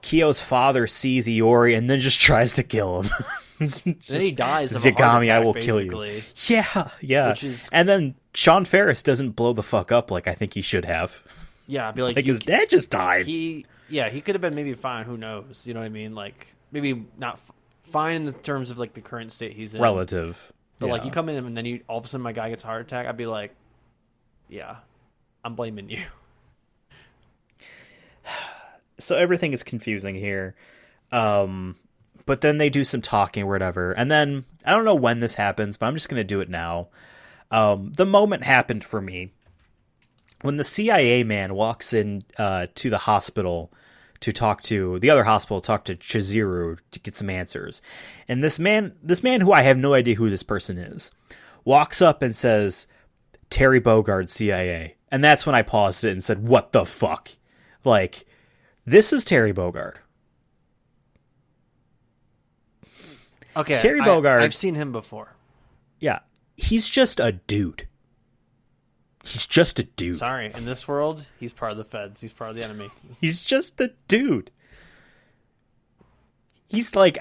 [SPEAKER 1] Kyo's father sees Iori, and then just tries to kill him.
[SPEAKER 2] Then he dies of a heart
[SPEAKER 1] Yagami,
[SPEAKER 2] attack,
[SPEAKER 1] I will
[SPEAKER 2] basically.
[SPEAKER 1] kill you. Yeah. And then Sean Ferris doesn't blow the fuck up like I think he should have.
[SPEAKER 2] Yeah, I'd be like
[SPEAKER 1] his dad just died.
[SPEAKER 2] He could have been maybe fine. Who knows? You know what I mean? Like maybe not fine in the terms of like the current state he's in.
[SPEAKER 1] Relative.
[SPEAKER 2] But like you come in and then all of a sudden my guy gets a heart attack. I'd be like, yeah, I'm blaming you.
[SPEAKER 1] So everything is confusing here. But then they do some talking or whatever. And then I don't know when this happens, but I'm just going to do it now. The moment happened for me when the CIA man walks in to the hospital to talk to the other hospital, talk to Chizuru to get some answers. And this man who I have no idea who this person is, walks up and says, Terry Bogard, CIA. And that's when I paused it and said, what the fuck? Like, this is Terry Bogard.
[SPEAKER 2] Okay,
[SPEAKER 1] Terry Bogard.
[SPEAKER 2] I've seen him before.
[SPEAKER 1] Yeah, he's just a dude. He's just a dude.
[SPEAKER 2] Sorry, in this world, he's part of the feds. He's part of the enemy.
[SPEAKER 1] He's just a dude. He's like,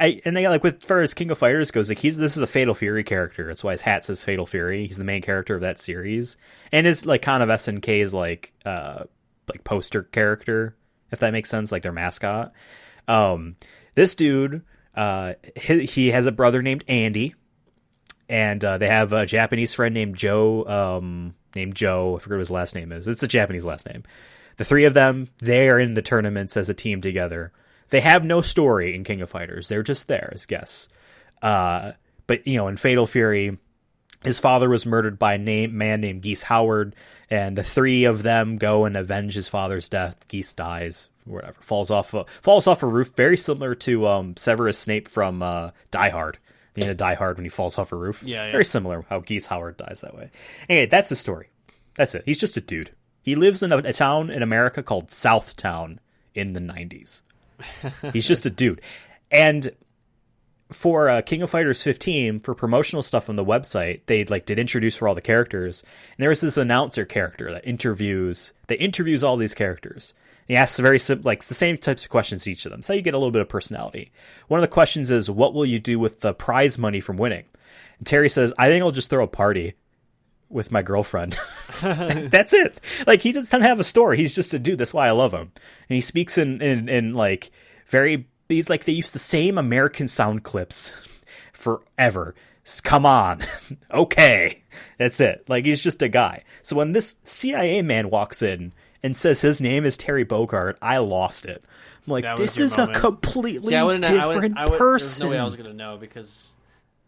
[SPEAKER 1] with far as King of Fighters goes, like this is a Fatal Fury character. That's why his hat says Fatal Fury. He's the main character of that series, and is like kind of SNK's like poster character, if that makes sense, like their mascot. This dude, he has a brother named Andy, and they have a Japanese friend named Joe. I forget what his last name is. It's a Japanese last name. The 3 of them, they are in the tournaments as a team together. They have no story in King of Fighters. They're just there as guests. But, in Fatal Fury, his father was murdered by a man named Geese Howard, and the 3 of them go and avenge his father's death. Geese dies, whatever, falls off a roof, very similar to Severus Snape from Die Hard. The end of Die Hard when he falls off a roof.
[SPEAKER 2] Yeah.
[SPEAKER 1] Very similar how Geese Howard dies that way. Anyway, that's the story. That's it. He's just a dude. He lives in a town in America called Southtown in the 90s. He's just a dude. And for King of Fighters 15, for promotional stuff on the website, they did introduce for all the characters. And there was this announcer character that interviews all these characters. He asks very simple, the same types of questions to each of them. So you get a little bit of personality. One of the questions is, what will you do with the prize money from winning? And Terry says, I think I'll just throw a party with my girlfriend. That's it. He doesn't have a story. He's just a dude. That's why I love him. And he speaks in very, he's they use the same American sound clips forever. Come on. Okay. That's it. Like, he's just a guy. So when this CIA man walks in and says his name is Terry Bogard, I lost it. I'm like, this is moment. A completely different person.
[SPEAKER 2] There's no way I was going to know because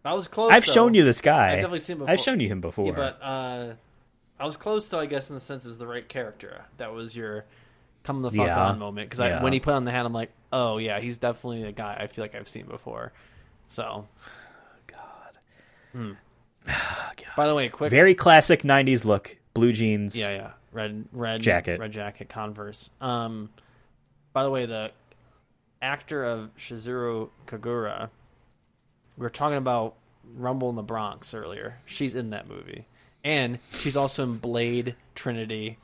[SPEAKER 2] I was close.
[SPEAKER 1] I've shown you this guy.
[SPEAKER 2] I've definitely seen him before.
[SPEAKER 1] I've shown you him before.
[SPEAKER 2] Yeah, but I was close, though, I guess, in the sense it was the right character. That was your come the fuck on moment. Because when he put on the hat, I'm like, oh, yeah, he's definitely a guy I feel like I've seen before. So. God. By the way, quick.
[SPEAKER 1] Very classic 90s look. Blue jeans.
[SPEAKER 2] Yeah. Red
[SPEAKER 1] jacket.
[SPEAKER 2] Red jacket, Converse. By the way, the actor of Shizuru Kagura, we were talking about Rumble in the Bronx earlier. She's in that movie. And she's also in Blade, Trinity,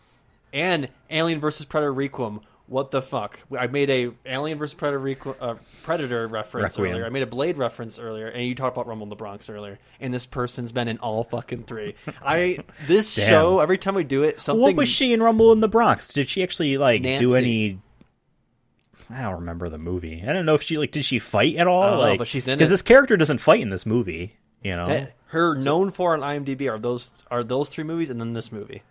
[SPEAKER 2] and Alien vs. Predator Requiem. What the fuck? I made a Alien vs. Predator reference earlier. I made a Blade reference earlier, and you talked about Rumble in the Bronx earlier. And this person's been in all fucking three. This show, every time we do it, something.
[SPEAKER 1] What was she in Rumble in the Bronx? Did she actually
[SPEAKER 2] Nancy.
[SPEAKER 1] Do any? I don't remember the movie. I don't know if she did she fight at all?
[SPEAKER 2] I don't know, but she's in it
[SPEAKER 1] because this character doesn't fight in this movie. You know,
[SPEAKER 2] her known for on IMDb are those three movies, and then this movie.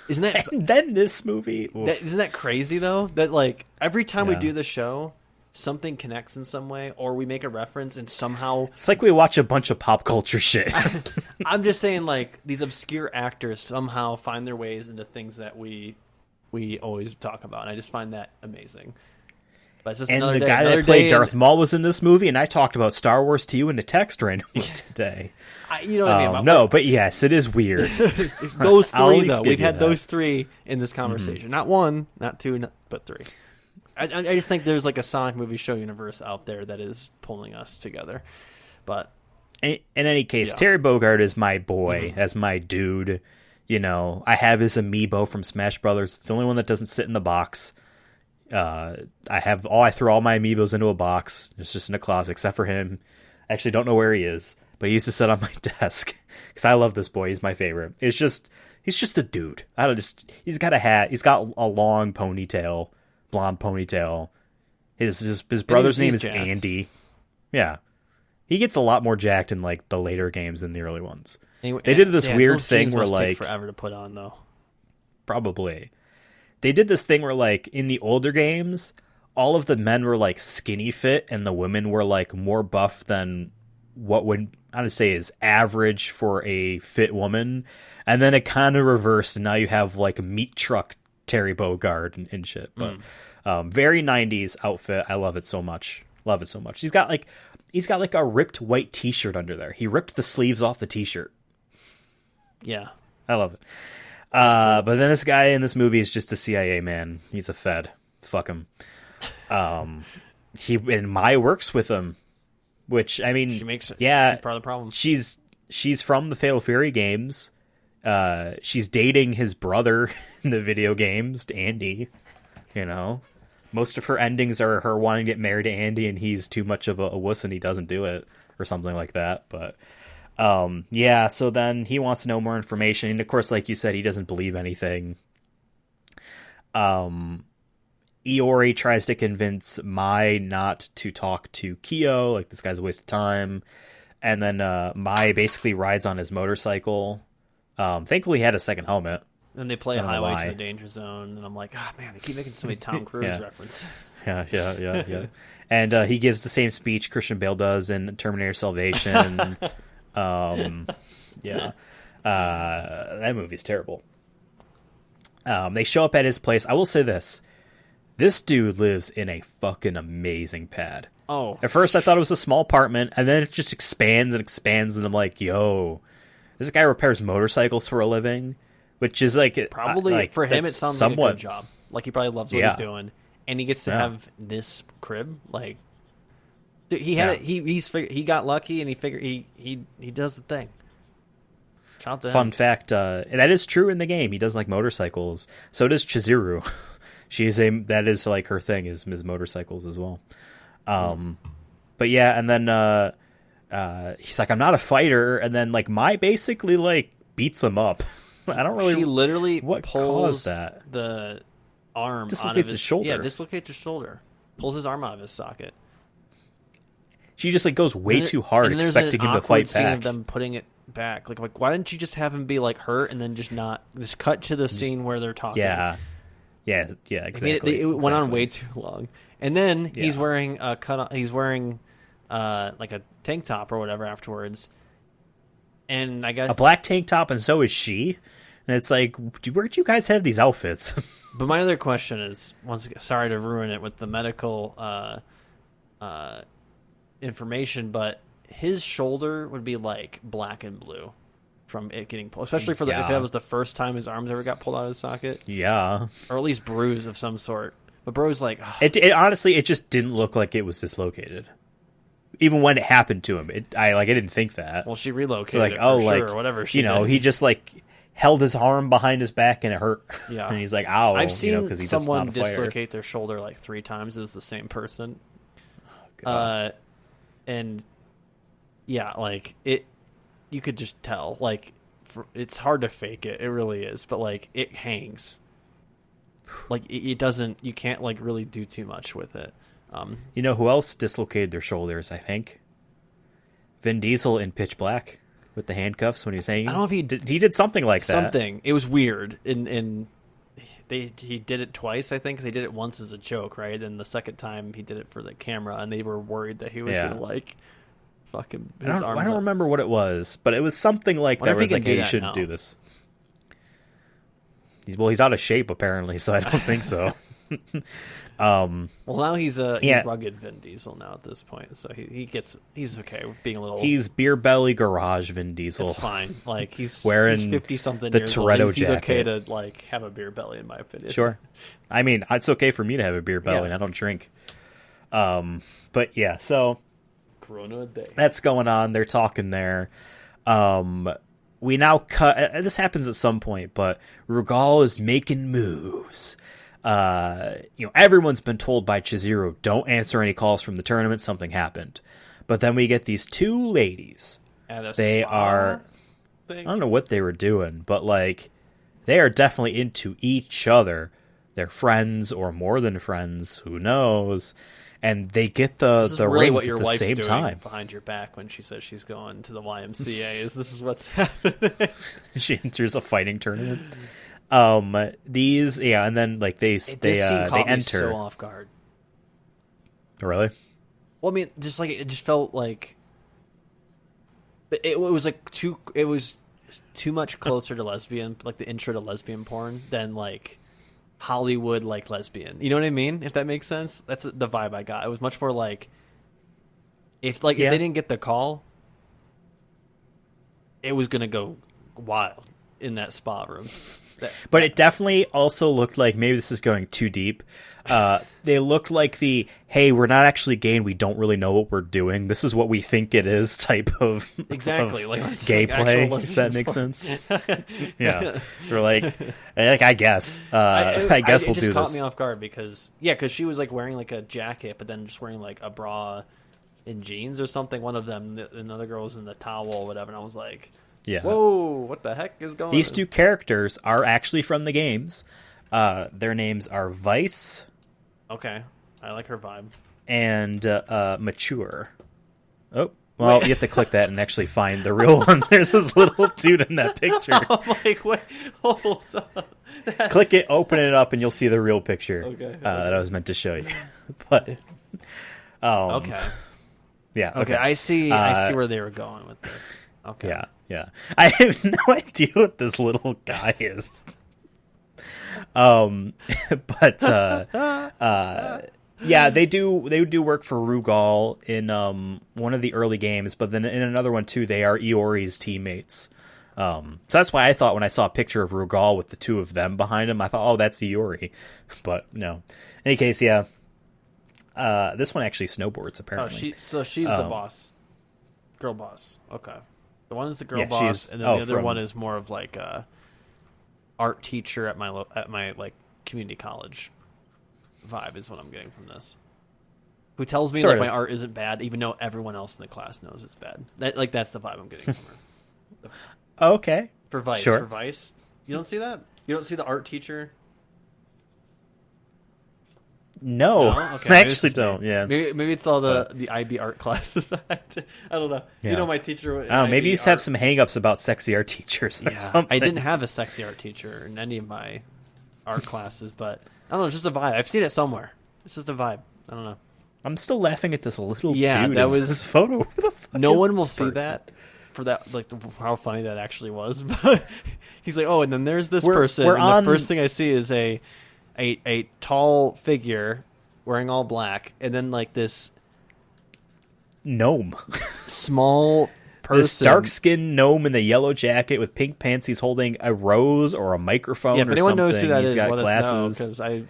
[SPEAKER 2] Isn't that
[SPEAKER 1] and then this movie?
[SPEAKER 2] Isn't that crazy though? That like every time we do the show, something connects in some way, or we make a reference, and somehow
[SPEAKER 1] it's like we watch a bunch of pop culture shit.
[SPEAKER 2] I'm just saying, like these obscure actors somehow find their ways into things that we always talk about, and I just find that amazing. But it's just
[SPEAKER 1] and
[SPEAKER 2] the
[SPEAKER 1] guy that played Darth Maul was in this movie, and I talked about Star Wars to you in a text randomly today.
[SPEAKER 2] You know what I mean?
[SPEAKER 1] No, but yes, it is weird.
[SPEAKER 2] Those three, though. We've had those three in this conversation. Mm-hmm. Not one, not two, but three. I just think there's like a Sonic movie show universe out there that is pulling us together. But
[SPEAKER 1] in any case, Terry Bogard is my boy, as my dude. You know, I have his amiibo from Smash Brothers. It's the only one that doesn't sit in the box. I throw all my amiibos into a box. It's just in a closet, except for him. I actually don't know where he is, but he used to sit on my desk because I love this boy. He's my favorite. He's just a dude. He's got a hat. He's got a long ponytail, blonde ponytail. His brother's name is jacked. Andy. Yeah, he gets a lot more jacked in like the later games than the early ones. Anyway, they did this weird thing where like
[SPEAKER 2] forever to put on though.
[SPEAKER 1] Probably. They did this thing where, like, in the older games, all of the men were, like, skinny fit, and the women were, like, more buff than what would, I would say, is average for a fit woman. And then it kind of reversed, and now you have, like, a meat truck Terry Bogard and shit. But very 90s outfit. I love it so much. Love it so much. He's got, like, a ripped white T-shirt under there. He ripped the sleeves off the T-shirt.
[SPEAKER 2] Yeah.
[SPEAKER 1] I love it. But then this guy in this movie is just a CIA man. He's a Fed. Fuck him. Mai works with him, which I mean,
[SPEAKER 2] she's part of the problem.
[SPEAKER 1] She's from the Fatal Fury games. She's dating his brother in the video games, Andy. You know, most of her endings are her wanting to get married to Andy, and he's too much of a wuss and he doesn't do it, or something like that. But. So then he wants to know more information. And of course, like you said, he doesn't believe anything. Iori tries to convince Mai not to talk to Kyo, like this guy's a waste of time. And then Mai basically rides on his motorcycle. Thankfully, he had a second helmet.
[SPEAKER 2] And they play Highway to the Danger Zone, and I'm like, man, they keep making so many Tom Cruise references.
[SPEAKER 1] Yeah. And he gives the same speech Christian Bale does in Terminator Salvation. That movie's terrible. They show up at his place. I will say this dude lives in a fucking amazing pad. At first I thought it was a small apartment, and then it just expands and I'm like, yo, this guy repairs motorcycles for a living, which is like
[SPEAKER 2] probably for him it sounds like a good job. Like he probably loves what he's doing, and he gets to have this crib. Like dude, he got lucky, and he figured he does the thing. Shout to
[SPEAKER 1] Fun fact, that is true in the game. He does like motorcycles. So does Chizuru. That is like her thing is motorcycles as well. But yeah, and then he's like, I'm not a fighter, and then like Mai basically like beats him up. I don't really.
[SPEAKER 2] She literally
[SPEAKER 1] what
[SPEAKER 2] pulls
[SPEAKER 1] caused that?
[SPEAKER 2] The arm
[SPEAKER 1] dislocates
[SPEAKER 2] out of
[SPEAKER 1] his shoulder.
[SPEAKER 2] Yeah, dislocates his shoulder. Pulls his arm out of his socket.
[SPEAKER 1] She just like goes way too hard, expecting him to fight
[SPEAKER 2] scene
[SPEAKER 1] back.
[SPEAKER 2] Of them putting it back, like why didn't you just have him be like hurt and then just cut to the scene where they're talking?
[SPEAKER 1] Yeah, exactly.
[SPEAKER 2] It went on way too long, and then he's wearing he's wearing like a tank top or whatever afterwards, and I guess
[SPEAKER 1] a black tank top, and so is she. And it's like, where'd you guys have these outfits?
[SPEAKER 2] But my other question is, sorry to ruin it with the medical information, but his shoulder would be like black and blue from it getting pulled, especially if that was the first time his arms ever got pulled out of his socket.
[SPEAKER 1] Yeah, or
[SPEAKER 2] at least bruise of some sort. But bro's like,
[SPEAKER 1] it honestly, it just didn't look like it was dislocated. Even when it happened to him, I didn't think that.
[SPEAKER 2] Well, she relocated,
[SPEAKER 1] so like,
[SPEAKER 2] it for sure, or whatever.
[SPEAKER 1] He just like held his arm behind his back and it hurt.
[SPEAKER 2] Yeah,
[SPEAKER 1] and he's like, "Ow!"
[SPEAKER 2] I've seen
[SPEAKER 1] because he's
[SPEAKER 2] someone
[SPEAKER 1] just not a fighter.
[SPEAKER 2] dislocate their shoulder like 3 times. It was the same person.
[SPEAKER 1] Oh,
[SPEAKER 2] and yeah, like it, you could just tell. Like, it's hard to fake it. It really is. But like, it hangs. Like it doesn't. You can't like really do too much with it.
[SPEAKER 1] You know who else dislocated their shoulders? I think Vin Diesel in Pitch Black with the handcuffs when he was hanging.
[SPEAKER 2] I don't know if he
[SPEAKER 1] did something like that.
[SPEAKER 2] Something. It was weird. He did it twice, I think, because he did it once as a joke, right? And the second time he did it for the camera, and they were worried that he was gonna like fucking his arms.
[SPEAKER 1] I don't remember what it was, but it was something like that. Was like, hey, you shouldn't do this. He's out of shape apparently, so I don't think so.
[SPEAKER 2] Well, now he's rugged Vin Diesel now at this point, so he's okay with being a little.
[SPEAKER 1] He's beer belly garage Vin Diesel.
[SPEAKER 2] It's fine. Like he's
[SPEAKER 1] wearing
[SPEAKER 2] 50-something
[SPEAKER 1] the
[SPEAKER 2] years
[SPEAKER 1] Toretto
[SPEAKER 2] old. He's
[SPEAKER 1] jacket.
[SPEAKER 2] okay to like have a beer belly, in my opinion.
[SPEAKER 1] Sure, I mean it's okay for me to have a beer belly, and I don't drink. But yeah, so
[SPEAKER 2] Corona a day.
[SPEAKER 1] That's going on. They're talking there. We now cut. This happens at some point, but Rugal is making moves. Everyone's been told by Chizuru, don't answer any calls from the tournament. Something happened. But then we get these 2 ladies. They are, I don't know what they were doing, but like, they are definitely into each other. They're friends or more than friends. Who knows? And they get the
[SPEAKER 2] really
[SPEAKER 1] rings at the same time.
[SPEAKER 2] Behind your back when she says she's going to the YMCA. This is what's happening?
[SPEAKER 1] She enters a fighting tournament. And then like they enter
[SPEAKER 2] so off guard.
[SPEAKER 1] Really?
[SPEAKER 2] Well, I mean, just like it just felt like it was like it was too much closer to lesbian, like the intro to lesbian porn, than like Hollywood like lesbian. You know what I mean? If that makes sense. That's the vibe I got. It was much more like if they didn't get the call, it was gonna go wild in that spa room.
[SPEAKER 1] But it definitely also looked like, maybe this is going too deep, they looked like hey, we're not actually gay and we don't really know what we're doing. This is what we think it is type of
[SPEAKER 2] exactly
[SPEAKER 1] of
[SPEAKER 2] like
[SPEAKER 1] gay play, if that makes sense. Yeah. We're like I guess. I guess we'll do this. It
[SPEAKER 2] just caught me off guard because she was like wearing like a jacket, but then just wearing like a bra and jeans or something. One of them, another girl was in the towel or whatever, and I was like,
[SPEAKER 1] yeah.
[SPEAKER 2] Whoa, what the heck is going on?
[SPEAKER 1] These 2 characters are actually from the games. Their names are Vice.
[SPEAKER 2] Okay. I like her vibe.
[SPEAKER 1] And Mature. Oh, well, you have to click that and actually find the real one. There's this little dude in that picture.
[SPEAKER 2] I'm like, wait, hold on.
[SPEAKER 1] Click it, open it up, and you'll see the real picture that I was meant to show you. But
[SPEAKER 2] okay.
[SPEAKER 1] Yeah.
[SPEAKER 2] Okay, I see where they were going with this. Okay.
[SPEAKER 1] Yeah. I have no idea what this little guy is. But they do work for Rugal in one of the early games, but then in another one too, they are Iori's teammates. So that's why I thought when I saw a picture of Rugal with the 2 of them behind him, I thought, oh, that's Iori. But no. In any case, yeah. This one actually snowboards apparently.
[SPEAKER 2] So she's the boss, girl boss. Okay. The one is the girl boss, and then the other one is more of like a art teacher at my like community college vibe is what I'm getting from this. Who tells me my art isn't bad, even though everyone else in the class knows it's bad. That's the vibe I'm getting from her.
[SPEAKER 1] Okay.
[SPEAKER 2] For Vice,
[SPEAKER 1] sure.
[SPEAKER 2] For Vice, you don't see that. You don't see the art teacher.
[SPEAKER 1] No,
[SPEAKER 2] Okay,
[SPEAKER 1] I actually don't. Yeah,
[SPEAKER 2] maybe it's all the IB art classes. I don't know.
[SPEAKER 1] Yeah.
[SPEAKER 2] You know, my teacher.
[SPEAKER 1] I don't know, maybe you used to have some hang-ups about sexy art teachers. Or something.
[SPEAKER 2] I didn't have a sexy art teacher in any of my art classes, but I don't know. It's just a vibe. I've seen it somewhere. It's just a vibe. I don't know.
[SPEAKER 1] I'm still laughing at this little dude.
[SPEAKER 2] That was
[SPEAKER 1] this photo. Who the fuck
[SPEAKER 2] no one will
[SPEAKER 1] this
[SPEAKER 2] see
[SPEAKER 1] person?
[SPEAKER 2] that for that, like how funny that actually was. But he's like, oh, and then there's this person. And the first thing I see is a tall figure wearing all black, and then like this
[SPEAKER 1] gnome,
[SPEAKER 2] small person,
[SPEAKER 1] this dark-skinned gnome in the yellow jacket with pink pants. He's holding a rose or a microphone.
[SPEAKER 2] Yeah, if
[SPEAKER 1] or
[SPEAKER 2] anyone
[SPEAKER 1] something.
[SPEAKER 2] knows who that
[SPEAKER 1] He's
[SPEAKER 2] is,
[SPEAKER 1] got
[SPEAKER 2] let
[SPEAKER 1] glasses.
[SPEAKER 2] us know,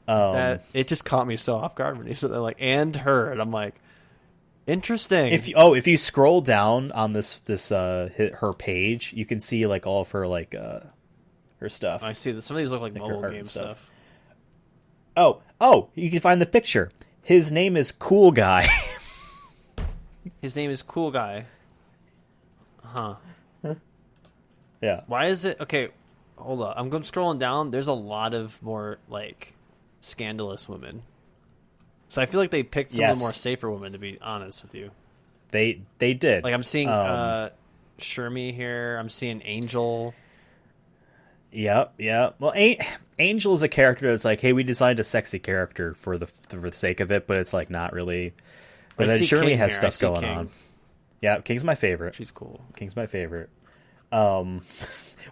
[SPEAKER 2] because it just caught me so off guard when he said that, like, and her, and I'm like, interesting.
[SPEAKER 1] If you scroll down on her page, you can see like all of her like her stuff.
[SPEAKER 2] I see that some of these look like mobile game stuff.
[SPEAKER 1] Oh, you can find the picture. His name is Cool Guy.
[SPEAKER 2] His name is Cool Guy. Huh.
[SPEAKER 1] Yeah.
[SPEAKER 2] Why is it okay? Hold up. I'm scrolling down. There's a lot of more like scandalous women. So I feel like they picked some of the more safer women, to be honest with you.
[SPEAKER 1] They did.
[SPEAKER 2] Like I'm seeing Shermie here. I'm seeing Angel.
[SPEAKER 1] Yep. Well, Angel is a character that's like, hey, we designed a sexy character for the sake of it, but it's like not really. But then Shermie has stuff going on. Yeah, King's my favorite.
[SPEAKER 2] She's cool.
[SPEAKER 1] King's my favorite.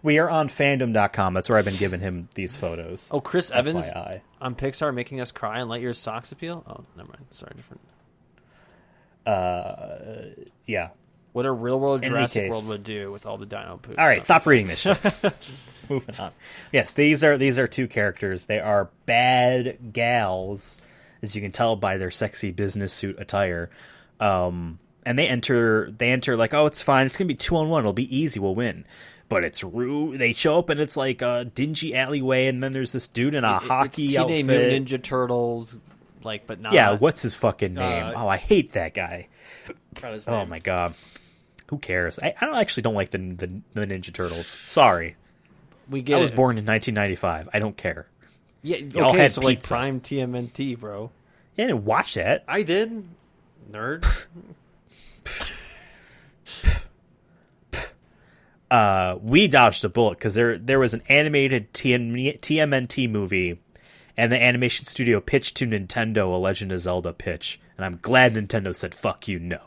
[SPEAKER 1] We are on fandom.com. That's where I've been giving him these photos.
[SPEAKER 2] Oh, Chris Evans
[SPEAKER 1] FYI.
[SPEAKER 2] on Pixar making us cry and Lightyear's socks appeal? Oh, never mind. Sorry, different.
[SPEAKER 1] Yeah.
[SPEAKER 2] What a real-world Jurassic World would do with all the dino poop.
[SPEAKER 1] All right, stop reading this shit. Moving on. Yes, these are two characters. They are bad gals, as you can tell by their sexy business suit attire. And they enter like, oh, it's fine. It's going to be 2-on-1. It'll be easy. We'll win. But it's rude. They show up and it's like a dingy alleyway, and then there's this dude in a hockey outfit.
[SPEAKER 2] Teenage Mutant Ninja Turtles, like, but not.
[SPEAKER 1] Yeah, what's his fucking name? I hate that guy. Oh my god. Who cares? I don't like the Ninja Turtles. Sorry. I was born in 1995. I don't care.
[SPEAKER 2] Yeah,
[SPEAKER 1] Y'all
[SPEAKER 2] okay,
[SPEAKER 1] had
[SPEAKER 2] so
[SPEAKER 1] pizza.
[SPEAKER 2] like prime TMNT, bro.
[SPEAKER 1] Yeah, I didn't watch that.
[SPEAKER 2] I did. Nerd.
[SPEAKER 1] We dodged a bullet because there was an animated TMNT movie, and the animation studio pitched to Nintendo a Legend of Zelda pitch, and I'm glad Nintendo said "fuck you, no."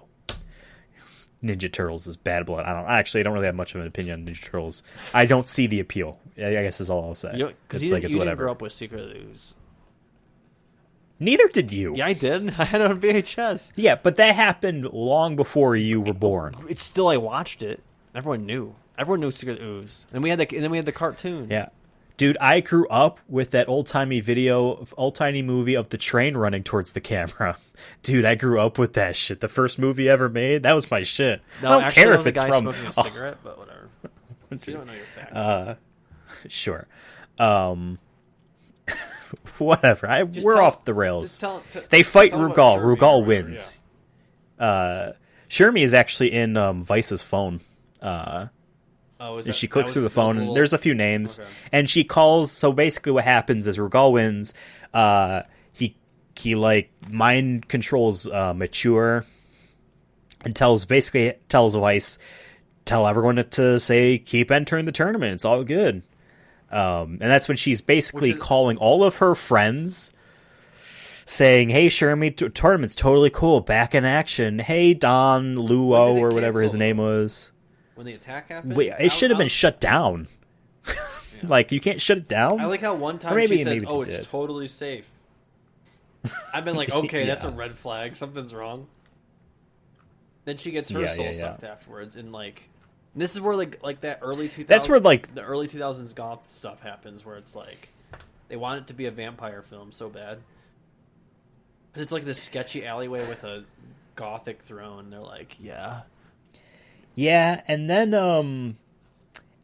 [SPEAKER 1] Ninja Turtles is bad blood. I don't really have much of an opinion on Ninja Turtles. I don't see the appeal. I guess is all I'll say.
[SPEAKER 2] Because you didn't grow up with Secret of the Ooze.
[SPEAKER 1] Neither did you.
[SPEAKER 2] Yeah, I did. I had it on VHS.
[SPEAKER 1] Yeah, but that happened long before you were born.
[SPEAKER 2] It's still, I watched it. Everyone knew. Everyone knew Secret of the Ooze. And we had the cartoon.
[SPEAKER 1] Yeah. Dude, I grew up with that old-timey movie of the train running towards the camera. Dude, I grew up with that shit. The first movie ever made, that was my shit.
[SPEAKER 2] No, I don't care if it's a guy smoking a cigarette, but whatever. So you don't know your facts.
[SPEAKER 1] Sure. Whatever. We're off the rails. They fight Rugal. Rugal wins. Yeah. Shermie is actually in Vice's phone. She clicks through the phone, and there's a few names, and she calls. So basically, what happens is Rugal wins. He like mind controls Mature, and tells Vice, tell everyone to say keep entering the tournament. It's all good. And that's when she's basically calling all of her friends, saying, "Hey, Shermie, tournament's totally cool. Back in action. Hey, Don Luo or whatever his name was."
[SPEAKER 2] When the attack happened?
[SPEAKER 1] Wait, it should have been shut down. Yeah. Like, you can't shut it down?
[SPEAKER 2] I like how one time she says, oh, it's totally safe. I've been like, okay, that's a red flag. Something's wrong. Then she gets her soul sucked afterwards. And, like, this is where, like that early 2000s...
[SPEAKER 1] That's where, like...
[SPEAKER 2] The early 2000s goth stuff happens, where it's, like... They want it to be a vampire film so bad. Because it's, like, this sketchy alleyway with a gothic throne. They're like, yeah...
[SPEAKER 1] Yeah, and then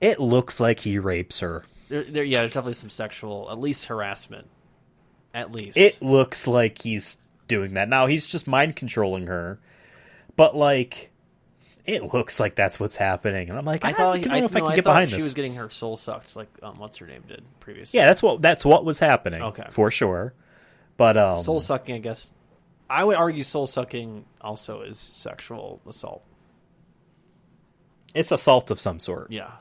[SPEAKER 1] it looks like he rapes her.
[SPEAKER 2] There's definitely some sexual, at least harassment. At least.
[SPEAKER 1] It looks like he's doing that. Now, he's just mind controlling her. But, like, it looks like that's what's happening. And I'm like, I don't know if I can get behind this.
[SPEAKER 2] She was getting her soul sucked, like, what's her name did previously.
[SPEAKER 1] Yeah, that's what was happening. Okay. For sure. But
[SPEAKER 2] soul sucking, I guess. I would argue soul sucking also is sexual assault.
[SPEAKER 1] It's assault of some sort.
[SPEAKER 2] Yeah.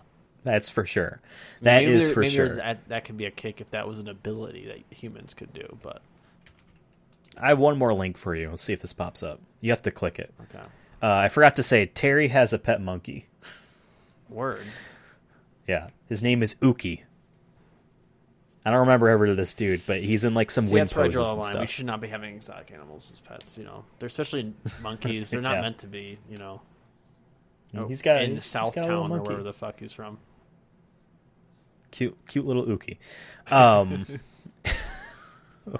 [SPEAKER 1] That's for sure. That
[SPEAKER 2] could be a kick if that was an ability that humans could do. But
[SPEAKER 1] I have one more link for you. Let's see if this pops up. You have to click it.
[SPEAKER 2] Okay.
[SPEAKER 1] I forgot to say, Terry has a pet monkey.
[SPEAKER 2] Word.
[SPEAKER 1] Yeah. His name is Uki. I don't remember ever to this dude, but he's in like some wind poses and stuff.
[SPEAKER 2] We should not be having exotic animals as pets. They're especially monkeys. They're not meant to be.
[SPEAKER 1] He's got
[SPEAKER 2] in Southtown or wherever the fuck he's from.
[SPEAKER 1] Cute little Uki.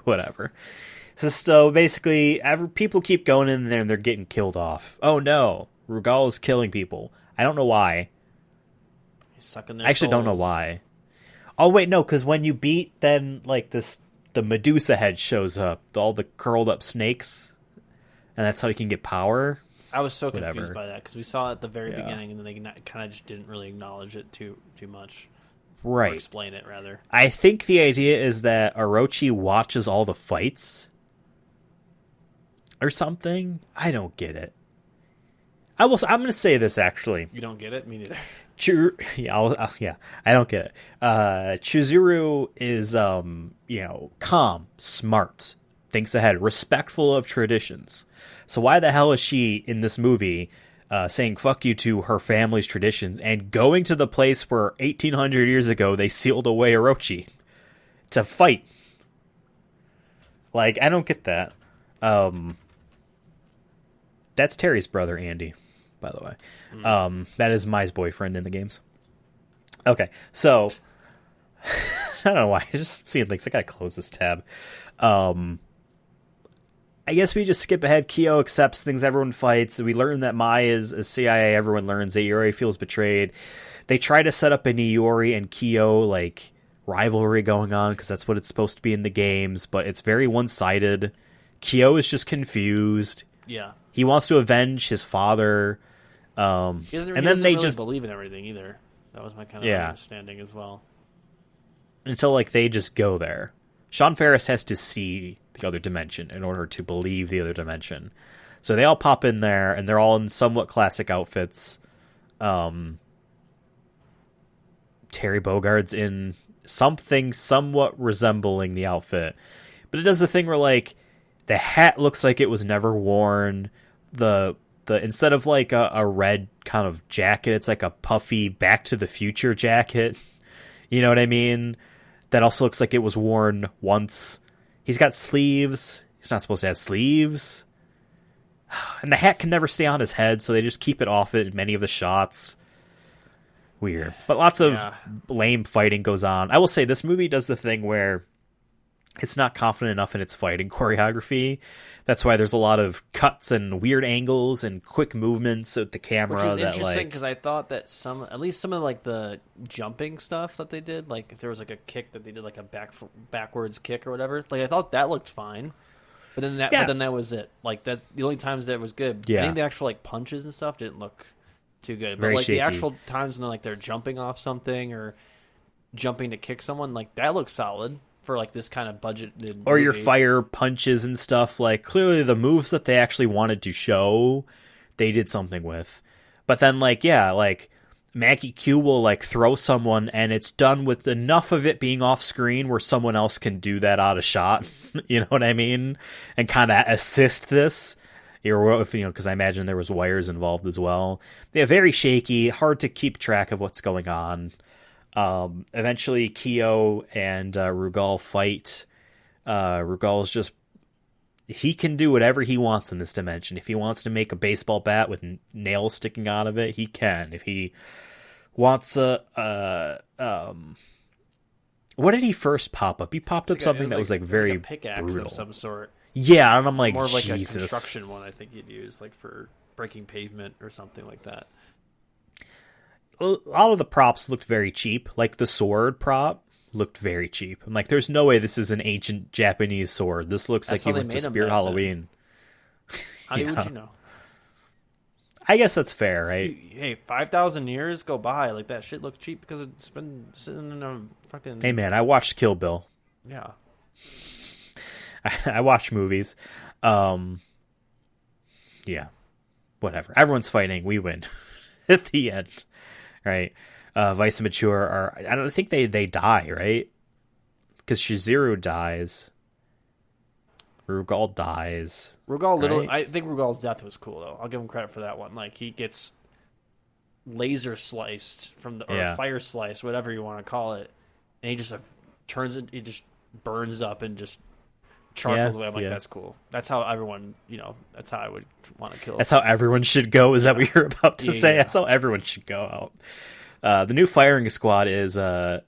[SPEAKER 1] Whatever. So basically, people keep going in there and they're getting killed off. Oh no, Rugal is killing people. I don't know why.
[SPEAKER 2] He's sucking their
[SPEAKER 1] I actually don't know why. Oh wait, no, because when you beat, then like the Medusa head shows up, all the curled up snakes, and that's how you can get power.
[SPEAKER 2] I was so confused by that because we saw it at the very beginning, and then they kind of just didn't really acknowledge it too much,
[SPEAKER 1] right?
[SPEAKER 2] Or explain it rather.
[SPEAKER 1] I think the idea is that Orochi watches all the fights, or something. I don't get it. I'm going to say this actually.
[SPEAKER 2] You don't get it? Me neither.
[SPEAKER 1] I don't get it. Chizuru is, calm, smart, thinks ahead, respectful of traditions. So why the hell is she in this movie saying fuck you to her family's traditions and going to the place where 1800 years ago they sealed away Orochi to fight? Like, I don't get that. That's Terry's brother, Andy, by the way. That is Mai's boyfriend in the games. Okay, so I don't know why. I just seeing things. I gotta close this tab. I guess we just skip ahead. Kyo accepts things. Everyone fights. We learn that Mai is CIA. Everyone learns that Iori feels betrayed. They try to set up a Iori and Kyo like rivalry going on because that's what it's supposed to be in the games, but it's very one-sided. Kyo is just confused.
[SPEAKER 2] Yeah,
[SPEAKER 1] he wants to avenge his father.
[SPEAKER 2] He doesn't really believe in everything either. That was my kind of understanding as well.
[SPEAKER 1] Until like they just go there. Sean Ferris has to see the other dimension in order to believe the other dimension. So they all pop in there, and they're all in somewhat classic outfits. Terry Bogard's in something somewhat resembling the outfit. But it does the thing where, like, the hat looks like it was never worn. The instead of, like, a red kind of jacket, it's like a puffy Back to the Future jacket. You know what I mean? That also looks like it was worn once. He's got sleeves. He's not supposed to have sleeves. And the hat can never stay on his head, so they just keep it off it in many of the shots. Weird. But lots of lame fighting goes on. I will say this movie does the thing where it's not confident enough in its fighting choreography. That's why there's a lot of cuts and weird angles and quick movements with the camera.
[SPEAKER 2] Which is interesting because I thought that at least some of like the jumping stuff that they did, like if there was like a kick that they did like a backwards kick or whatever, like I thought that looked fine. But then that was it. Like that's the only times that was good.
[SPEAKER 1] Yeah.
[SPEAKER 2] I think the actual like punches and stuff didn't look too good.
[SPEAKER 1] Very
[SPEAKER 2] but like
[SPEAKER 1] shaky.
[SPEAKER 2] The actual times when like they're jumping off something or jumping to kick someone, like that looks solid. For like this kind of budgeted
[SPEAKER 1] or
[SPEAKER 2] movie.
[SPEAKER 1] Your fire punches and stuff, like clearly the moves that they actually wanted to show they did something with. But then like Maggie Q will like throw someone and it's done with enough of it being off screen where someone else can do that out of shot. You know what I mean? And kind of assist this. Because I imagine there was wires involved as well. They're very shaky, hard to keep track of what's going on. Eventually Kyo and Rugal fight. Rugal's just he can do whatever he wants in this dimension. If he wants to make a baseball bat with nails sticking out of it, he can. If he wants what did he first pop up? He popped up something that was like very
[SPEAKER 2] like a pickaxe
[SPEAKER 1] brutal
[SPEAKER 2] of some sort.
[SPEAKER 1] Yeah, and I'm like,
[SPEAKER 2] more of like
[SPEAKER 1] Jesus.
[SPEAKER 2] A construction one. I think he'd use like for breaking pavement or something like that.
[SPEAKER 1] A lot of the props looked very cheap. Like the sword prop looked very cheap. I'm like, there's no way this is an ancient Japanese sword. This looks like he went to Spirit Halloween.
[SPEAKER 2] How would you know?
[SPEAKER 1] I guess that's fair, right?
[SPEAKER 2] Hey, 5,000 years go by. Like that shit looked cheap because it's been sitting in a fucking.
[SPEAKER 1] Hey man, I watched Kill Bill.
[SPEAKER 2] Yeah.
[SPEAKER 1] I watch movies. Yeah, whatever. Everyone's fighting. We win at the end, right? Vice and Mature are. I don't think they die, right? Because Shizuru dies. Rugal dies.
[SPEAKER 2] Rugal,
[SPEAKER 1] right?
[SPEAKER 2] I think Rugal's death was cool though. I'll give him credit for that one. Like he gets laser sliced from the or fire sliced, whatever you want to call it, and he just turns it. He just burns up and just charcoals away. I'm like, that's cool. That's how everyone, that's how I would want to kill.
[SPEAKER 1] That's how everyone should go. Is that what you're about to say? Yeah. That's how everyone should go out. The new firing squad is a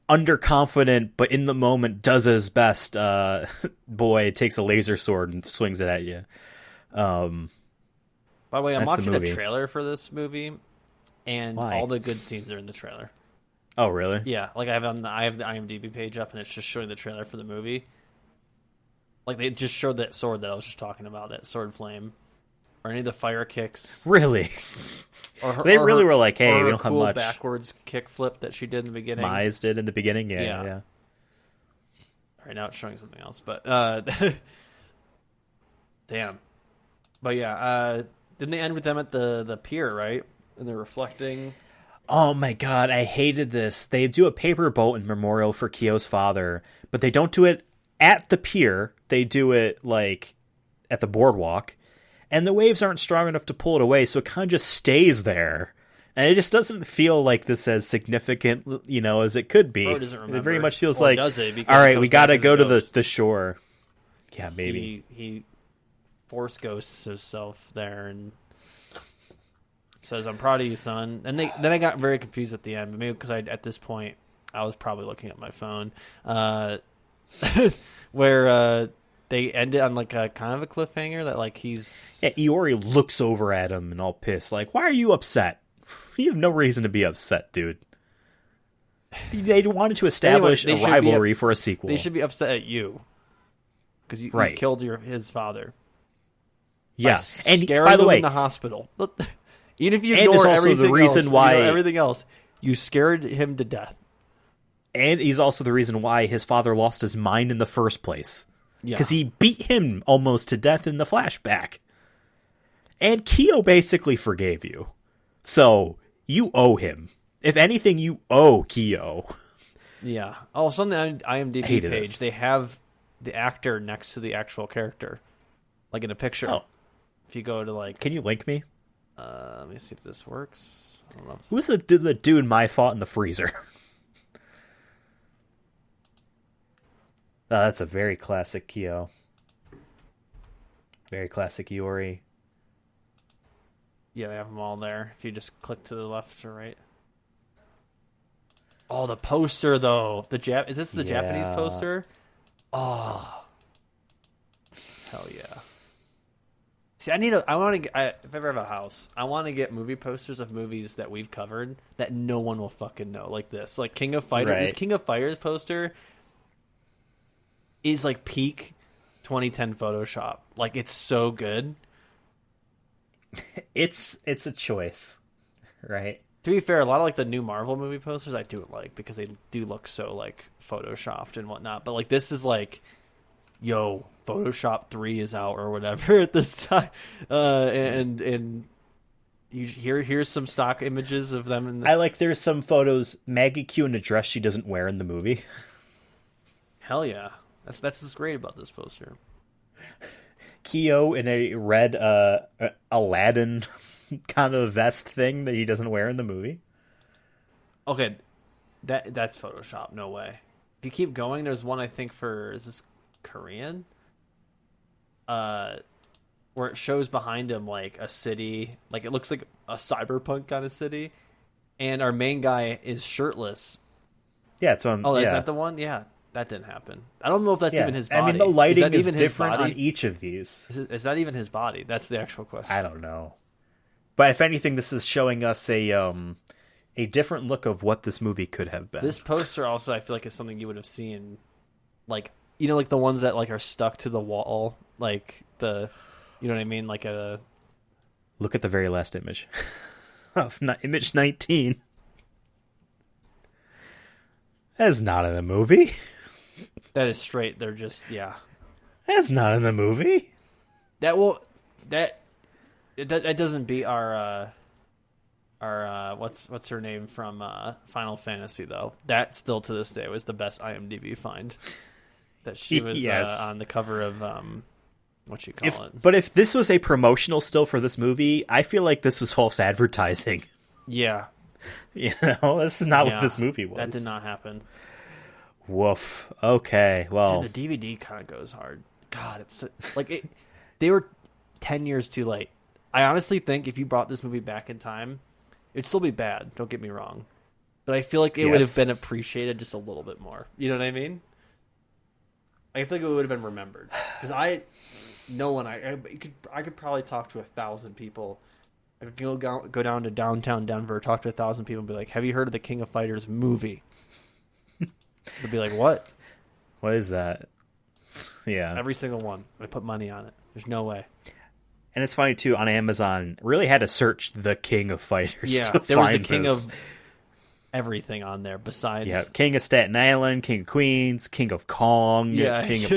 [SPEAKER 1] underconfident, but in the moment does his best. Boy takes a laser sword and swings it at you.
[SPEAKER 2] By the way, I'm watching the trailer for this movie, and all the good scenes are in the trailer.
[SPEAKER 1] Oh, really?
[SPEAKER 2] Yeah, like I have the IMDb page up, and it's just showing the trailer for the movie. Like they just showed that sword that I was just talking about, that sword flame, or any of the fire kicks.
[SPEAKER 1] Really? They really were like, "Hey, we don't have much."
[SPEAKER 2] Backwards kick flip that she did in the beginning.
[SPEAKER 1] Mize did in the beginning, yeah.
[SPEAKER 2] All right, now it's showing something else, but damn. But yeah, didn't they end with them at the pier, right? And they're reflecting.
[SPEAKER 1] Oh my god, I hated this. They do a paper boat in memorial for Kyo's father, but they don't do it at the pier. They do it like at the boardwalk, and the waves aren't strong enough to pull it away, so it kind of just stays there. And it just doesn't feel like this as significant, as it could be.
[SPEAKER 2] Bro doesn't remember.
[SPEAKER 1] It very much feels like,
[SPEAKER 2] does it?
[SPEAKER 1] All right, we got to go to the shore. Yeah, maybe.
[SPEAKER 2] He force ghosts himself there and says, "I'm proud of you, son." And then I got very confused at the end, maybe because at this point I was probably looking at my phone, where they ended on like a kind of a cliffhanger that like he's
[SPEAKER 1] Iori looks over at him and all pissed, like, "Why are you upset? You have no reason to be upset, dude." They wanted to establish a rivalry for a sequel.
[SPEAKER 2] They should be upset at you because you killed his father.
[SPEAKER 1] Yes,
[SPEAKER 2] and by the way, in the hospital. Even if you ignore everything else, you scared him to death.
[SPEAKER 1] And he's also the reason why his father lost his mind in the first place. Because he beat him almost to death in the flashback. And Kyo basically forgave you. So, you owe him. If anything, you owe Kyo.
[SPEAKER 2] Yeah. Also on the IMDb page, they have the actor next to the actual character. Like in a picture. Oh. If you go to like...
[SPEAKER 1] Can you link me?
[SPEAKER 2] Let me see if this works. I don't know.
[SPEAKER 1] Who's the dude my fought in the freezer? That's a very classic Kyo. Very classic Iori.
[SPEAKER 2] Yeah, they have them all there. If you just click to the left or right. Oh, the poster though. Is this the Japanese poster? Oh, hell yeah. See, if I ever have a house, I want to get movie posters of movies that we've covered that no one will fucking know, like this. Like King of Fighters. Right. This King of Fighters poster is like peak 2010 Photoshop. Like it's so good.
[SPEAKER 1] It's a choice, right?
[SPEAKER 2] To be fair, a lot of like the new Marvel movie posters I do like because they do look so like photoshopped and whatnot. But like this is like, yo, Photoshop 3 is out or whatever at this time, and you here's some stock images of them.
[SPEAKER 1] There's some photos Maggie Q in a dress she doesn't wear in the movie.
[SPEAKER 2] Hell yeah, that's what's great about this poster.
[SPEAKER 1] Kyo in a red Aladdin kind of vest thing that he doesn't wear in the movie.
[SPEAKER 2] Okay, that's Photoshop. No way. If you keep going, there's one I think is this Korean? Where it shows behind him like a city, like it looks like a cyberpunk kind of city, and our main guy is shirtless.
[SPEAKER 1] Yeah, it's on.
[SPEAKER 2] Is that the one? Yeah, that didn't happen. I don't know if that's even his body.
[SPEAKER 1] I mean, the lighting is different on each of these.
[SPEAKER 2] Is that even his body? That's the actual question.
[SPEAKER 1] I don't know, but if anything, this is showing us a different look of what this movie could have been.
[SPEAKER 2] This poster also, I feel like, is something you would have seen, like. Like the ones that like are stuck to the wall, like you know what I mean? Like a.
[SPEAKER 1] Look at the very last image. Image 19. That's not in the movie.
[SPEAKER 2] That is straight. They're just
[SPEAKER 1] That's not in the movie.
[SPEAKER 2] That will that doesn't beat our what's her name from Final Fantasy though. That still to this day was the best IMDb find. That she was on the cover of what you call it.
[SPEAKER 1] But if this was a promotional still for this movie, I feel like this was false advertising.
[SPEAKER 2] Yeah.
[SPEAKER 1] This is not what this movie was.
[SPEAKER 2] That did not happen.
[SPEAKER 1] Woof. Okay, well.
[SPEAKER 2] Dude, the DVD kind of goes hard. God, it's like they were 10 years too late. I honestly think if you brought this movie back in time, it'd still be bad, don't get me wrong. But I feel like it would have been appreciated just a little bit more. You know what I mean? I feel like it would have been remembered. Because I could probably talk to 1,000 people. I could go down to downtown Denver, talk to 1,000 people, and be like, "Have you heard of the King of Fighters movie?" They'd be like, "What?
[SPEAKER 1] What is that?" Yeah,
[SPEAKER 2] every single one. I put money on it. There's no way.
[SPEAKER 1] And it's funny too. On Amazon, really had to search the King of Fighters.
[SPEAKER 2] Yeah,
[SPEAKER 1] to
[SPEAKER 2] there was
[SPEAKER 1] find
[SPEAKER 2] the King
[SPEAKER 1] this.
[SPEAKER 2] of everything on there. Besides,
[SPEAKER 1] King of Staten Island, King of Queens, King of Kong. King of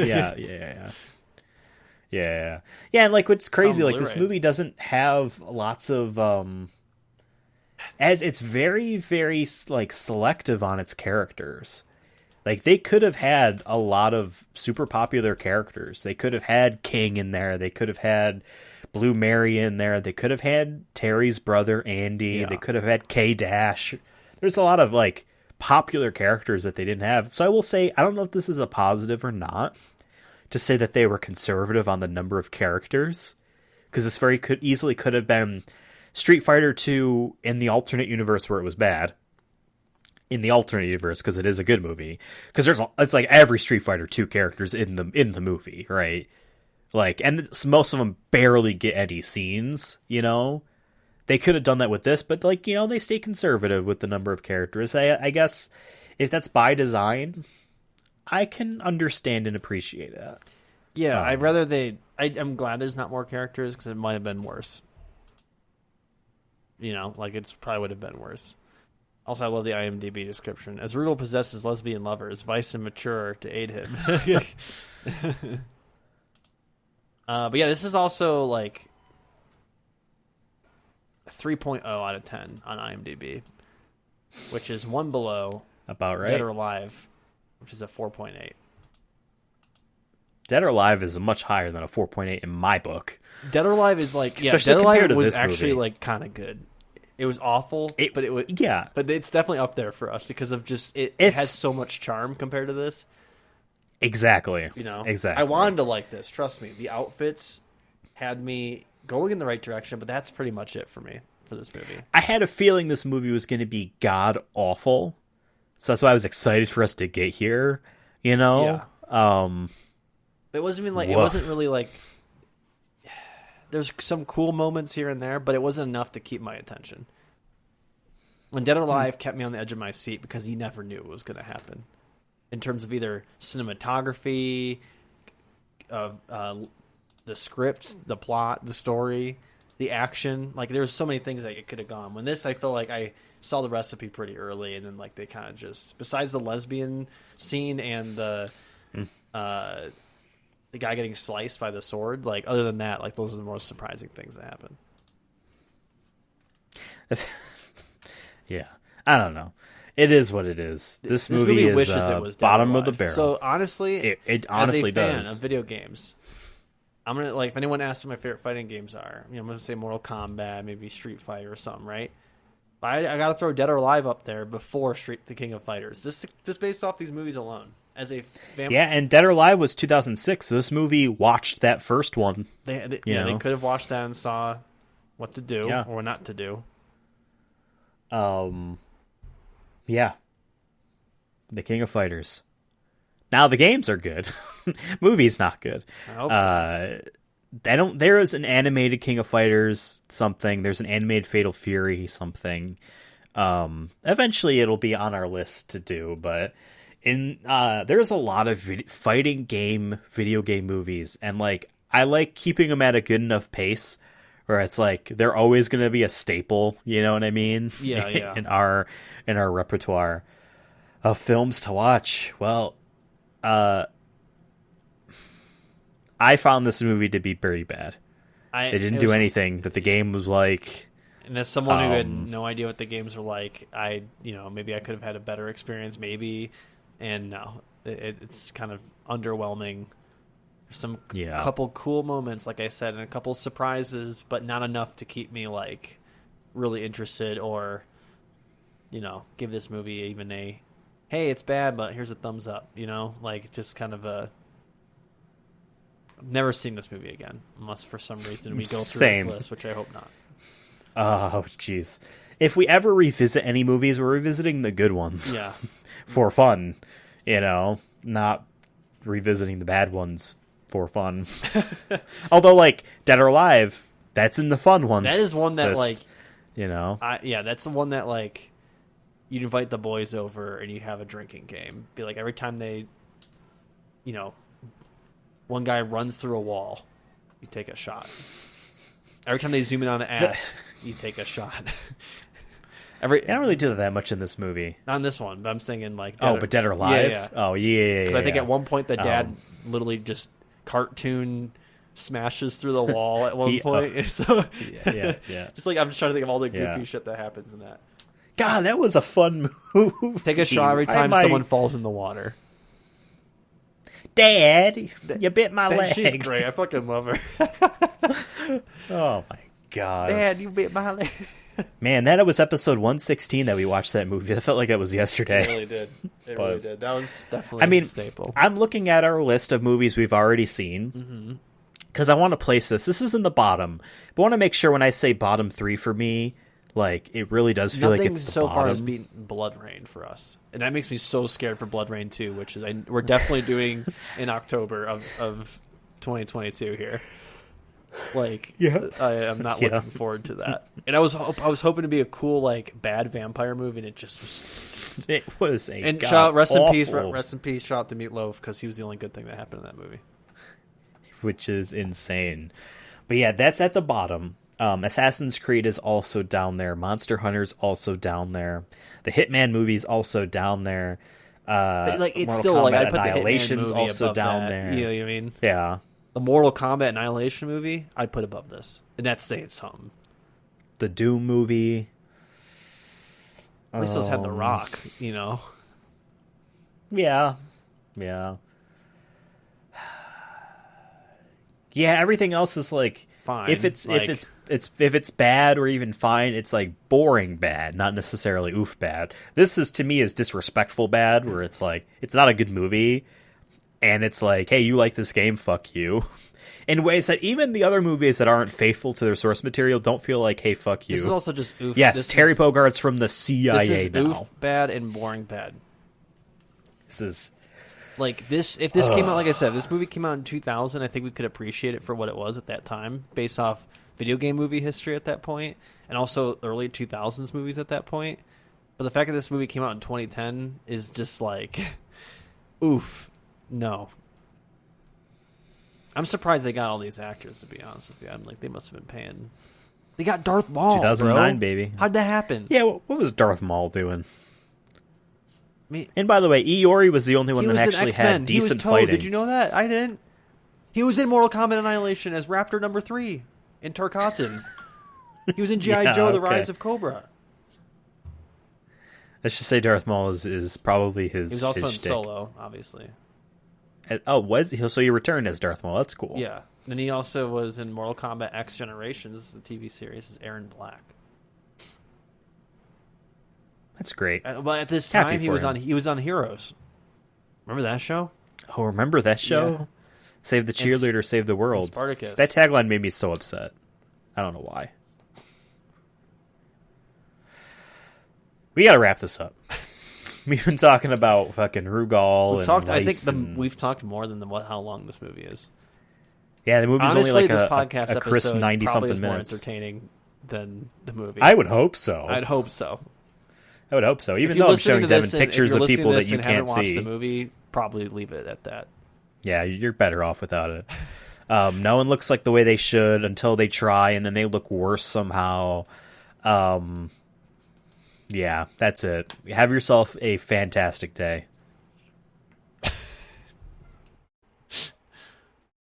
[SPEAKER 1] Yeah, and like what's crazy, like this movie doesn't have lots of as it's very, very like selective on its characters. Like they could have had a lot of super popular characters. They could have had King in there. They could have had Blue Mary in there. They could have had Terry's brother Andy. They could have had K-Dash. There's a lot of like popular characters that they didn't have. So I will say, I don't know if this is a positive or not, to say that they were conservative on the number of characters, because this easily could have been Street Fighter 2 in the alternate universe where it was bad. In the alternate universe, because it is a good movie. Because it's like every Street Fighter 2 characters in the movie, right? Like, and most of them barely get any scenes. They could have done that with this, but like they stay conservative with the number of characters. I guess if that's by design, I can understand and appreciate that.
[SPEAKER 2] Yeah, I'm glad there's not more characters because it might have been worse. Like it's probably would have been worse. Also, I love the IMDb description. As Rudel possesses lesbian lovers, Vice and Mature to aid him. But yeah, this is also like a 3.0 out of 10 on IMDb, which is one below
[SPEAKER 1] about right.
[SPEAKER 2] Dead or Alive, which is a 4.8.
[SPEAKER 1] Dead or Alive is much higher than a 4.8 in my book.
[SPEAKER 2] Dead or Alive is like,
[SPEAKER 1] especially
[SPEAKER 2] Dead or Alive was
[SPEAKER 1] this
[SPEAKER 2] actually
[SPEAKER 1] movie.
[SPEAKER 2] like kind of good. It was awful, but it was but it's definitely up there for us because of just it has so much charm compared to this.
[SPEAKER 1] Exactly.
[SPEAKER 2] Exactly. I wanted to like this. Trust me, the outfits had me going in the right direction, but that's pretty much it for me for this movie.
[SPEAKER 1] I had a feeling this movie was going to be god awful, so that's why I was excited for us to get here.
[SPEAKER 2] Yeah. It wasn't even like it wasn't really like. There's some cool moments here and there, but it wasn't enough to keep my attention. When Dead or Alive kept me on the edge of my seat because he never knew what was going to happen. In terms of either cinematography, the script, the plot, the story, the action. Like, there's so many things that it could have gone. When this, I feel like I saw the recipe pretty early, and then like they kind of just, besides the lesbian scene and the guy getting sliced by the sword, like other than that, like those are the most surprising things that happen.
[SPEAKER 1] Yeah, I don't know. It is what it is. This movie is
[SPEAKER 2] wishes it was
[SPEAKER 1] bottom of the barrel.
[SPEAKER 2] So honestly,
[SPEAKER 1] it honestly
[SPEAKER 2] as a fan
[SPEAKER 1] does.
[SPEAKER 2] of video games, I'm gonna like if anyone asks what my favorite fighting games are, I'm gonna say Mortal Kombat, maybe Street Fighter or something, right? But I gotta throw Dead or Alive up there before the King of Fighters, just based off these movies alone. As a
[SPEAKER 1] Yeah, and Dead or Alive was 2006. So this movie watched that first one.
[SPEAKER 2] They could have watched that and saw what to do or not to do.
[SPEAKER 1] Yeah. The King of Fighters. Now the games are good. Movie's not good.
[SPEAKER 2] I hope so.
[SPEAKER 1] There is an animated King of Fighters something. There's an animated Fatal Fury something. Eventually it'll be on our list to do, but there's a lot of fighting game video game movies, and like I like keeping them at a good enough pace where it's like they're always going to be a staple, you know what I mean?
[SPEAKER 2] Yeah.
[SPEAKER 1] in our repertoire of films to watch. Well, I found this movie to be pretty bad. It didn't do anything that the game was like.
[SPEAKER 2] And as someone who had no idea what the games were like, maybe I could have had a better experience, maybe. And no, it's kind of underwhelming. There's some couple cool moments, like I said, and a couple surprises, but not enough to keep me like really interested or, give this movie even a, hey, it's bad, but here's a thumbs up. Like just kind of a. I've never seen this movie again, unless for some reason we go through this list, which I hope not.
[SPEAKER 1] Oh, jeez. If we ever revisit any movies, we're revisiting the good ones.
[SPEAKER 2] Yeah.
[SPEAKER 1] For fun, not revisiting the bad ones for fun. Although, like, Dead or Alive, that's in the fun ones.
[SPEAKER 2] That is one that,
[SPEAKER 1] list,
[SPEAKER 2] that's the one that, like, you'd invite the boys over and you have a drinking game. Be like, every time they, one guy runs through a wall, you take a shot. Every time they zoom in on an ass, you take a shot.
[SPEAKER 1] I don't really do that much in this movie.
[SPEAKER 2] Not in this one, but I'm saying like...
[SPEAKER 1] Dead or Alive?
[SPEAKER 2] Yeah.
[SPEAKER 1] Oh, yeah.
[SPEAKER 2] Because I think at one point the dad literally just cartoon smashes through the wall at one point. So,
[SPEAKER 1] yeah.
[SPEAKER 2] Just like, I'm just trying to think of all the goofy shit that happens in that.
[SPEAKER 1] God, that was a fun movie.
[SPEAKER 2] Take a shot every time someone falls in the water.
[SPEAKER 1] Dad, you bit my leg.
[SPEAKER 2] She's great. I fucking love her.
[SPEAKER 1] Oh, my God.
[SPEAKER 2] Dad, you bit my leg.
[SPEAKER 1] Man, that was episode 116 that we watched that movie. That felt like it was yesterday.
[SPEAKER 2] It really did. Really did. That was definitely a staple.
[SPEAKER 1] I'm looking at our list of movies we've already seen because I want to place this. This is in the bottom, but I want to make sure when I say bottom 3 for me, like, it really does feel like it's the
[SPEAKER 2] so
[SPEAKER 1] bottom.
[SPEAKER 2] Far has beaten Blood Rain for us, and that makes me so scared for Blood Rain 2, which is we're definitely doing in October of 2022 here. Like, I'm not looking forward to that. And I was hoping to be a cool like bad vampire movie, and it just was.
[SPEAKER 1] It was a
[SPEAKER 2] and rest in peace, shout out to Meatloaf because he was the only good thing that happened in that movie,
[SPEAKER 1] which is insane. But yeah, that's at the bottom. Assassin's Creed is also down there. Monster Hunter's also down there. The Hitman movie's also down there.
[SPEAKER 2] But like it's
[SPEAKER 1] Mortal
[SPEAKER 2] still
[SPEAKER 1] Kombat
[SPEAKER 2] like I put
[SPEAKER 1] Annihilation's
[SPEAKER 2] the Hitman movie
[SPEAKER 1] also
[SPEAKER 2] above
[SPEAKER 1] down
[SPEAKER 2] that.
[SPEAKER 1] there.
[SPEAKER 2] You know what I mean?
[SPEAKER 1] Yeah.
[SPEAKER 2] The Mortal Kombat Annihilation movie I'd put above this, and that's saying something.
[SPEAKER 1] The Doom movie.
[SPEAKER 2] At least those had The Rock,
[SPEAKER 1] Yeah. Yeah, everything else is like
[SPEAKER 2] fine.
[SPEAKER 1] If it's bad or even fine, it's like boring bad, not necessarily oof bad. This is to me is disrespectful bad, where it's like it's not a good movie, and it's like, hey, you like this game, fuck you. In ways that even the other movies that aren't faithful to their source material don't feel like, hey, fuck you.
[SPEAKER 2] This is also just oof.
[SPEAKER 1] Yes, Terry Bogart's from the CIA
[SPEAKER 2] this is
[SPEAKER 1] now.
[SPEAKER 2] Oof bad and boring bad.
[SPEAKER 1] This is.
[SPEAKER 2] Like this, if this came out, like I said, if this movie came out in 2000, I think we could appreciate it for what it was at that time, based off video game movie history at that point, and also early 2000s movies at that point. But the fact that this movie came out in 2010 is just like, oof, no. I'm surprised they got all these actors, to be honest with you. I'm like, they must have been paying. They got Darth Maul,
[SPEAKER 1] 2009,
[SPEAKER 2] bro.
[SPEAKER 1] baby.
[SPEAKER 2] How'd that happen?
[SPEAKER 1] Yeah, what was Darth Maul doing? And by the way, Iori was the only one that actually had decent fighting.
[SPEAKER 2] Did you know that? I didn't. He was in Mortal Kombat Annihilation as Raptor number 3 in Tarkatan. He was in G.I. Joe: The Rise of Cobra.
[SPEAKER 1] Let's just say Darth Maul is probably his.
[SPEAKER 2] He was also in
[SPEAKER 1] shtick.
[SPEAKER 2] Solo, obviously.
[SPEAKER 1] Oh, was he? So he returned as Darth Maul. That's cool.
[SPEAKER 2] Yeah. Then he also was in Mortal Kombat X Generations, the TV series, as Aaron Black.
[SPEAKER 1] That's great.
[SPEAKER 2] But at this time, he was on Heroes. Remember that show?
[SPEAKER 1] Oh, remember that show?
[SPEAKER 2] Yeah.
[SPEAKER 1] Save the cheerleader, save the world.
[SPEAKER 2] Spartacus.
[SPEAKER 1] That tagline made me so upset. I don't know why. We gotta wrap this up. We've been talking about fucking Rugal
[SPEAKER 2] we've talked more than how long this movie is.
[SPEAKER 1] Yeah, the movie's
[SPEAKER 2] honestly,
[SPEAKER 1] only like
[SPEAKER 2] this
[SPEAKER 1] a
[SPEAKER 2] podcast
[SPEAKER 1] crisp 90-something
[SPEAKER 2] is more
[SPEAKER 1] minutes.
[SPEAKER 2] Entertaining than the movie.
[SPEAKER 1] I would hope so.
[SPEAKER 2] I'd hope so.
[SPEAKER 1] I would hope so. Even though I'm showing Devin pictures of people that you can't see.
[SPEAKER 2] The movie, probably leave it at that.
[SPEAKER 1] Yeah, you're better off without it. No one looks like the way they should until they try, and then they look worse somehow. Yeah, that's it. Have yourself a fantastic day.